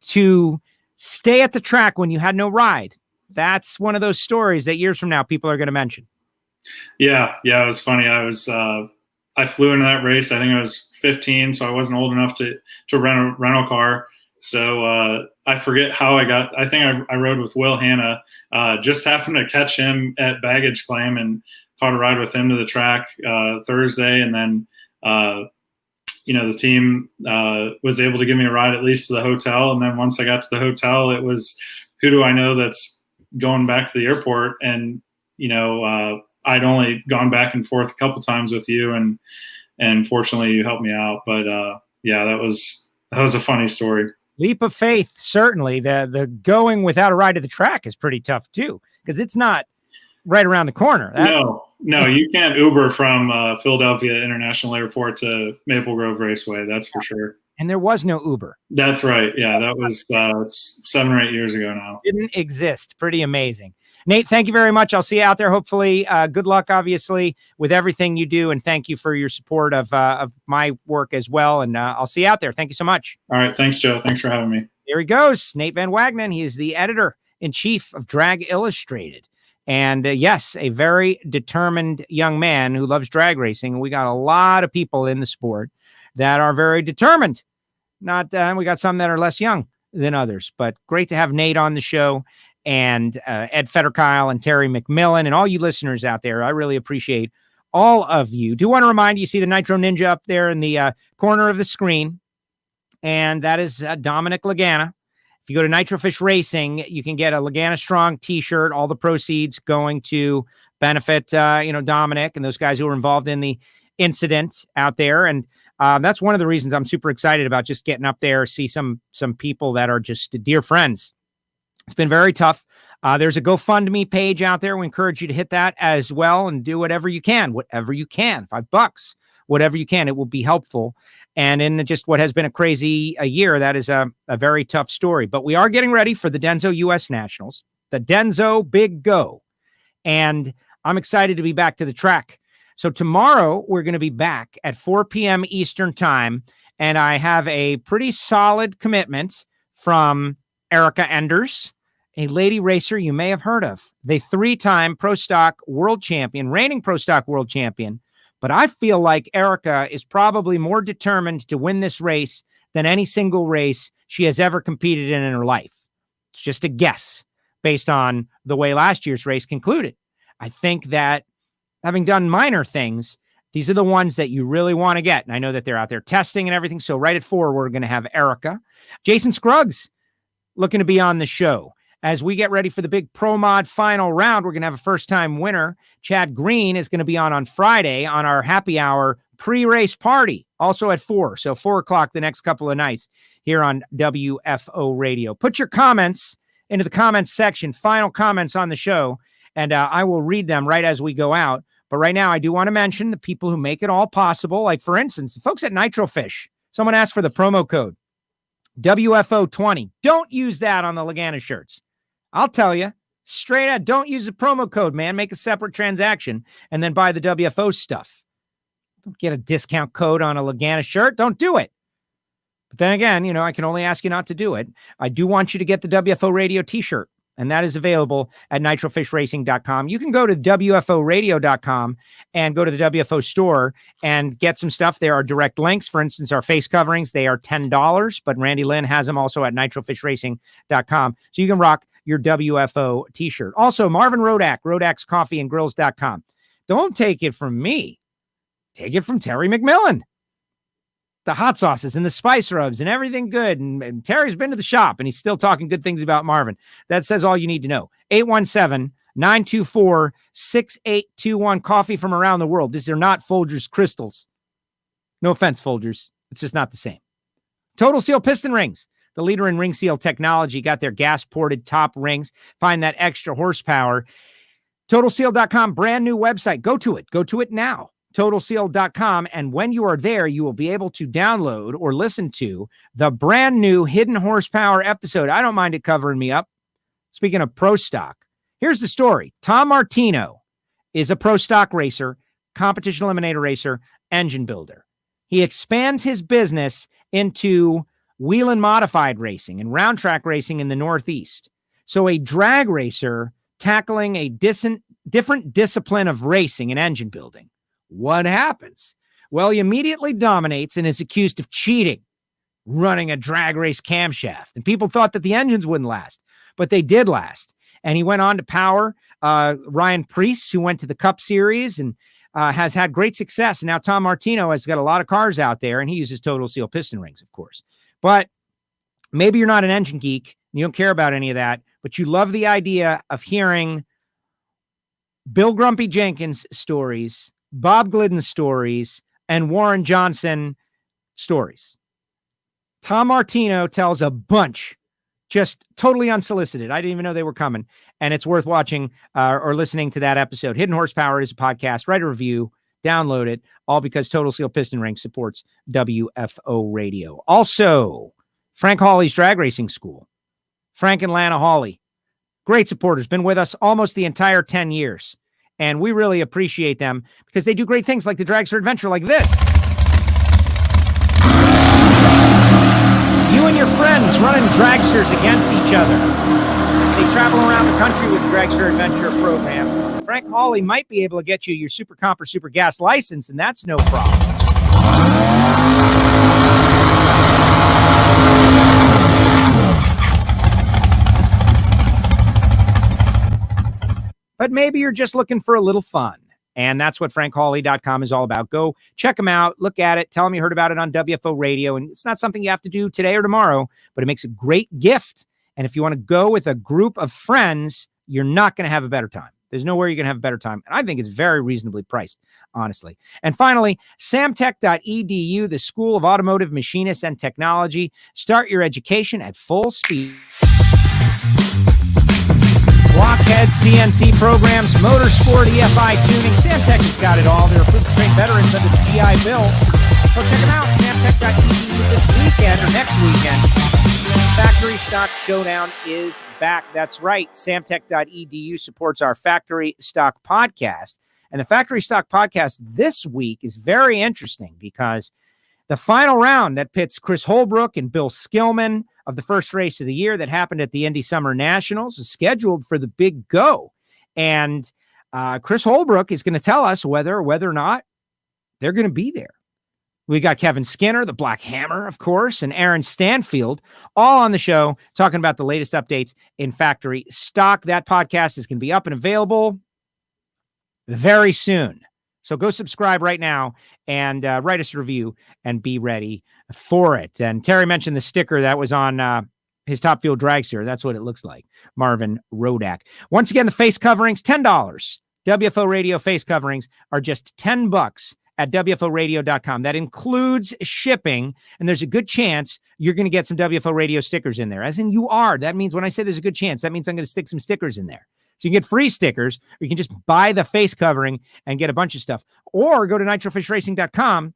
Speaker 2: to stay at the track when you had no ride, that's one of those stories that years from now, people are going to mention.
Speaker 5: Yeah. It was funny. I flew into that race. I think I was 15, so I wasn't old enough to rent a rental car. So I forget how I think I rode with Will Hanna, just happened to catch him at baggage claim and caught a ride with him to the track Thursday. And then, the team was able to give me a ride at least to the hotel. And then once I got to the hotel, it was, who do I know that's going back to the airport? And, I'd only gone back and forth a couple times with you, and fortunately you helped me out. But that was a funny story.
Speaker 2: Leap of faith, certainly. The going without a ride to the track is pretty tough too, because it's not right around the corner.
Speaker 5: No, you can't Uber from Philadelphia International Airport to Maple Grove Raceway. That's for sure. And
Speaker 2: there was no Uber.
Speaker 5: That's right. Yeah, that was 7 or 8 years ago now.
Speaker 2: Didn't exist. Pretty amazing. Nate, thank you very much. I'll see you out there. Hopefully, good luck, obviously, with everything you do. And thank you for your support of my work as well. And I'll see you out there. Thank you so much.
Speaker 5: All right. Thanks, Joe. Thanks for having me.
Speaker 2: There he goes. Nate Van Wagnen. He is the editor-in-chief of Drag Illustrated. And yes, a very determined young man who loves drag racing. We got a lot of people in the sport that are very determined. We got some that are less young than others, but great to have Nate on the show, and Ed Federkeil and Terry McMillen and all you listeners out there. I really appreciate all of you. Do want to remind you, see the Nitro Ninja up there in the corner of the screen, and that is Dominic Lagana. If you go to Nitrofish Racing, you can get a Lagana Strong t-shirt, all the proceeds going to benefit, Dominic and those guys who were involved in the incident out there. And that's one of the reasons I'm super excited about just getting up there, see some people that are just dear friends. It's been very tough. There's a GoFundMe page out there. We encourage you to hit that as well and do whatever you can, $5, whatever you can. It will be helpful. And in just what has been a crazy year, that is a very tough story. But we are getting ready for the DENSO U.S. Nationals, the DENSO Big Go. And I'm excited to be back to the track. So tomorrow we're going to be back at 4 p.m. Eastern time. And I have a pretty solid commitment from Erica Enders, a lady racer you may have heard of, the 3-time Pro Stock world champion, reigning Pro Stock world champion. But I feel like Erica is probably more determined to win this race than any single race she has ever competed in her life. It's just a guess based on the way last year's race concluded. I think that having done minor things, these are the ones that you really want to get. And I know that they're out there testing and everything. So right at 4, we're going to have Erica. Jason Scruggs looking to be on the show. As we get ready for the big Pro Mod final round, we're going to have a first-time winner. Chad Green is going to be on Friday on our happy hour pre-race party, also at 4. So 4 o'clock the next couple of nights here on WFO Radio. Put your comments into the comments section, final comments on the show, and I will read them right as we go out. But right now, I do want to mention the people who make it all possible. Like, for instance, the folks at Nitrofish. Someone asked for the promo code WFO20. Don't use that on the Lagana shirts. I'll tell you, straight out, don't use the promo code, man. Make a separate transaction and then buy the WFO stuff. Don't get a discount code on a Lagana shirt. Don't do it. But then again, I can only ask you not to do it. I do want you to get the WFO Radio t-shirt, and that is available at nitrofishracing.com. You can go to WFOradio.com and go to the WFO store and get some stuff. There are direct links. For instance, our face coverings, they are $10, but Randy Lynn has them also at nitrofishracing.com. So you can rock your WFO t-shirt. Also, Marvin Rodak, rodakscoffeeandgrills.com. Don't take it from me. Take it from Terry McMillen. The hot sauces and the spice rubs and everything good. And Terry's been to the shop and he's still talking good things about Marvin. That says all you need to know. 817-924-6821. Coffee from around the world. These are not Folgers crystals. No offense, Folgers. It's just not the same. Total Seal piston rings. The leader in ring seal technology, got their gas-ported top rings. Find that extra horsepower. TotalSeal.com, brand new website. Go to it. Go to it now. TotalSeal.com. And when you are there, you will be able to download or listen to the brand new Hidden Horsepower episode. I don't mind it covering me up. Speaking of Pro Stock, here's the story. Tom Martino is a Pro Stock racer, competition eliminator racer, engine builder. He expands his business into wheel and modified racing and round track racing in the Northeast. So a drag racer tackling a different discipline of racing and engine building. What happens? Well, he immediately dominates and is accused of cheating, running a drag race camshaft. And people thought that the engines wouldn't last, but they did last. And he went on to power Ryan Preece, who went to the Cup Series and has had great success. And now Tom Martino has got a lot of cars out there, and he uses Total Seal piston rings, of course. But maybe you're not an engine geek, and you don't care about any of that, but you love the idea of hearing Bill Grumpy Jenkins stories, Bob Glidden stories, and Warren Johnson stories. Tom Martino tells a bunch, just totally unsolicited. I didn't even know they were coming, and it's worth watching or listening to that episode. Hidden Horsepower is a podcast. Write a review, download it, all because Total Seal Piston Ring supports WFO Radio. Also, Frank Hawley's Drag Racing School. Frank and Lana Hawley, great supporters, been with us almost the entire 10 years. And we really appreciate them because they do great things like the Dragster Adventure like this. You and your friends running dragsters against each other. They travel around the country with the Dragster Adventure program. Frank Hawley might be able to get you your Super Comp or Super Gas license, and that's no problem. But maybe you're just looking for a little fun. And that's what FrankHawley.com is all about. Go check them out, look at it, tell them you heard about it on WFO Radio. And it's not something you have to do today or tomorrow, but it makes a great gift. And if you want to go with a group of friends, you're not going to have a better time. There's nowhere you're going to have a better time. And I think it's very reasonably priced, honestly. And finally, samtech.edu, the School of Automotive Machinists and Technology. Start your education at full speed. Blockhead, CNC programs, motorsport, EFI tuning. Samtech has got it all. They're approved to train veterans under the GI Bill. So check them out. Samtech.edu this weekend or next weekend. Factory Stock Showdown is back. That's right. Samtech.edu supports our Factory Stock podcast. And the Factory Stock podcast this week is very interesting because the final round that pits Chris Holbrook and Bill Skillman of the first race of the year that happened at the Indy Summer Nationals is scheduled for the Big Go. And Chris Holbrook is going to tell us whether or not they're going to be there. We got Kevin Skinner, the Black Hammer, of course, and Aaron Stanfield, all on the show talking about the latest updates in Factory Stock. That podcast is going to be up and available very soon. So go subscribe right now and write us a review and be ready for it. And Terry mentioned the sticker that was on his Top Fuel dragster. That's what it looks like. Marvin Rodak. Once again, the face coverings, $10. WFO Radio face coverings are just $10 at WFOradio.com. That includes shipping, and there's a good chance you're going to get some WFO Radio stickers in there. As in you are. That means when I say there's a good chance, that means I'm going to stick some stickers in there. So you can get free stickers, or you can just buy the face covering and get a bunch of stuff. Or go to nitrofishracing.com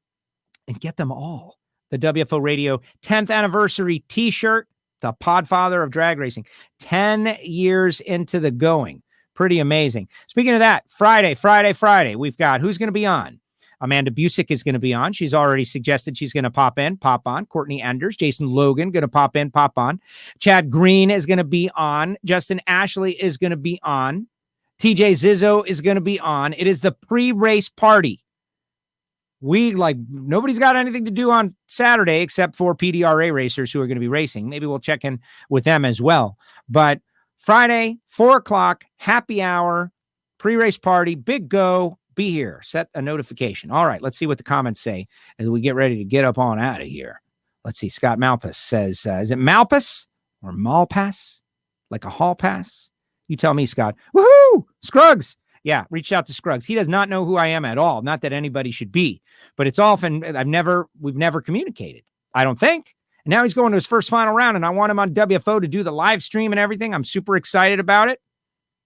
Speaker 2: and get them all. The WFO Radio 10th anniversary t-shirt, the podfather of drag racing. 10 years into the going. Pretty amazing. Speaking of that, Friday, we've got who's going to be on? Amanda Busick is going to be on. She's already suggested she's going to pop on. Courtney Enders, Jason Logan, going to pop on. Chad Green is going to be on. Justin Ashley is going to be on. TJ Zizzo is going to be on. It is the pre-race party. Nobody's got anything to do on Saturday except for PDRA racers who are going to be racing. Maybe we'll check in with them as well. But Friday, 4:00, happy hour, pre-race party, Big Go. Be here. Set a notification. All right, let's see what the comments say as we get ready to get up on out of here. Let's see. Scott Malpass says, is it Malpass or Malpass? Like a hall pass? You tell me, Scott. Woohoo! Scruggs. Yeah, reach out to Scruggs. He does not know who I am at all. Not that anybody should be, but it's often we've never communicated, I don't think. And now he's going to his first final round, and I want him on WFO to do the live stream and everything. I'm super excited about it.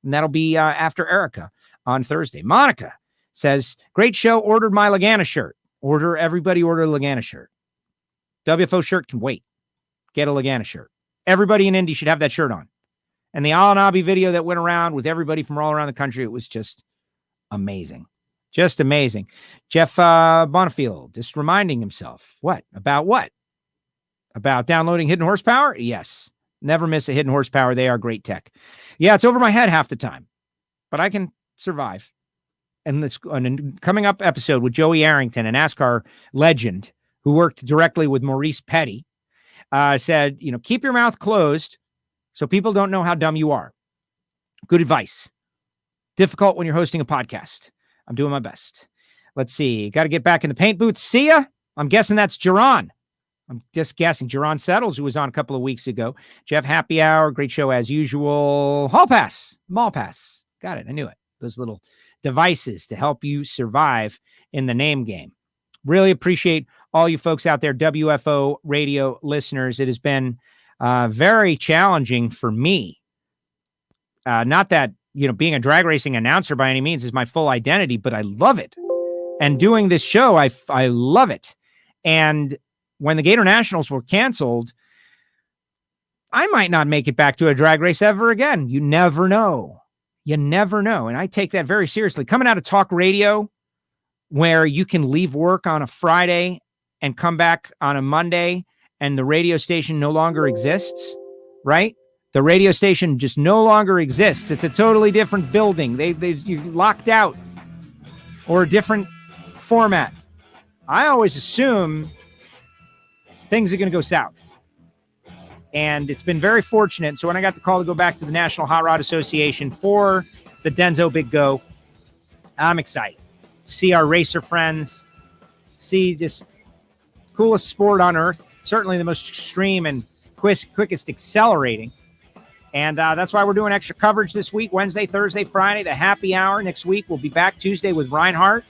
Speaker 2: And that'll be after Erica on Thursday. Monica says, great show, ordered my Lagana shirt. Everybody order a Lagana shirt. WFO shirt can wait. Get a Lagana shirt. Everybody in Indy should have that shirt on. And the Al-Anabi video that went around with everybody from all around the country, it was just amazing. Just amazing. Jeff Bonifield, just reminding himself, what? About downloading Hidden Horsepower? Yes. Never miss a Hidden Horsepower. They are great tech. Yeah, it's over my head half the time, but I can survive. And this coming up episode with Joey Arrington, a NASCAR legend who worked directly with Maurice Petty, said, keep your mouth closed so people don't know how dumb you are. Good advice. Difficult when you're hosting a podcast. I'm doing my best. Let's see. Got to get back in the paint booth. See ya. I'm guessing that's Jerron. I'm just guessing. Jerron Settles, who was on a couple of weeks ago. Jeff, happy hour. Great show as usual. Hall pass. Mall pass. Got it. I knew it. Those little devices to help you survive in the name game. Really appreciate all you folks out there, WFO radio listeners. It has been very challenging for me. Not that, being a drag racing announcer by any means is my full identity, but I love it. And doing this show, I love it. And when the Gator Nationals were canceled, I might not make it back to a drag race ever again. You never know. You never know. And I take that very seriously. Coming out of talk radio, where you can leave work on a Friday and come back on a Monday, and the radio station no longer exists, right? The radio station just no longer exists. It's a totally different building. You're locked out, or a different format. I always assume things are going to go south. And it's been very fortunate. So when I got the call to go back to the National Hot Rod Association for the DENSO Big Go, I'm excited. See our racer friends, see just coolest sport on earth, certainly the most extreme and quickest accelerating. And that's why we're doing extra coverage this week, Wednesday, Thursday, Friday, the happy hour. Next week, we'll be back Tuesday with Reinhardt.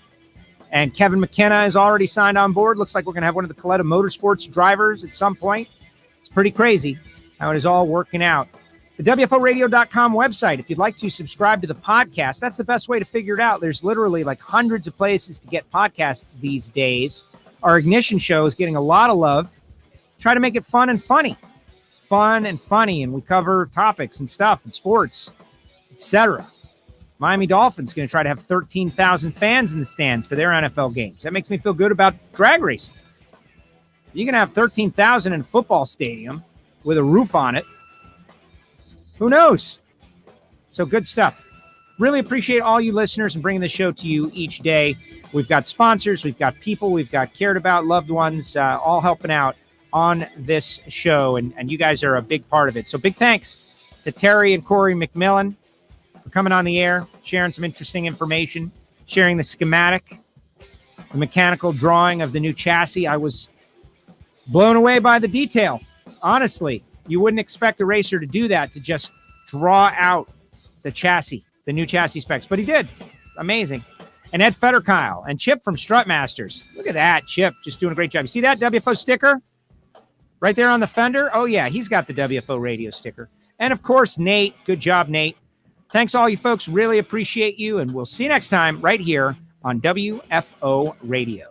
Speaker 2: And Kevin McKenna is already signed on board. Looks like we're going to have one of the Coletta Motorsports drivers at some point. It's pretty crazy how it is all working out. The WFOradio.com website, if you'd like to subscribe to the podcast, that's the best way to figure it out. There's literally like hundreds of places to get podcasts these days. Our Ignition show is getting a lot of love. Try to make it fun and funny. Fun and funny, and we cover topics and stuff and sports, etc. Miami Dolphins going to try to have 13,000 fans in the stands for their NFL games. That makes me feel good about drag racing. You're going to have 13,000 in a football stadium with a roof on it. Who knows? So good stuff. Really appreciate all you listeners and bringing the show to you each day. We've got sponsors, we've got people, we've got cared about loved ones, all helping out on this show, and you guys are a big part of it. So big thanks to Terry and Corey McMillen for coming on the air, sharing some interesting information, sharing the schematic, the mechanical drawing of the new chassis. I was blown away by the detail. Honestly, you wouldn't expect a racer to do that, to just draw out the chassis, the new chassis specs, but he did. Amazing. And Ed Federkeil and Chip from Strutmasters. Look at that, Chip, just doing a great job. You see that WFO sticker? Right there on the fender? Oh, yeah, he's got the WFO radio sticker. And, of course, Nate. Good job, Nate. Thanks, all you folks. Really appreciate you, and we'll see you next time right here on WFO Radio.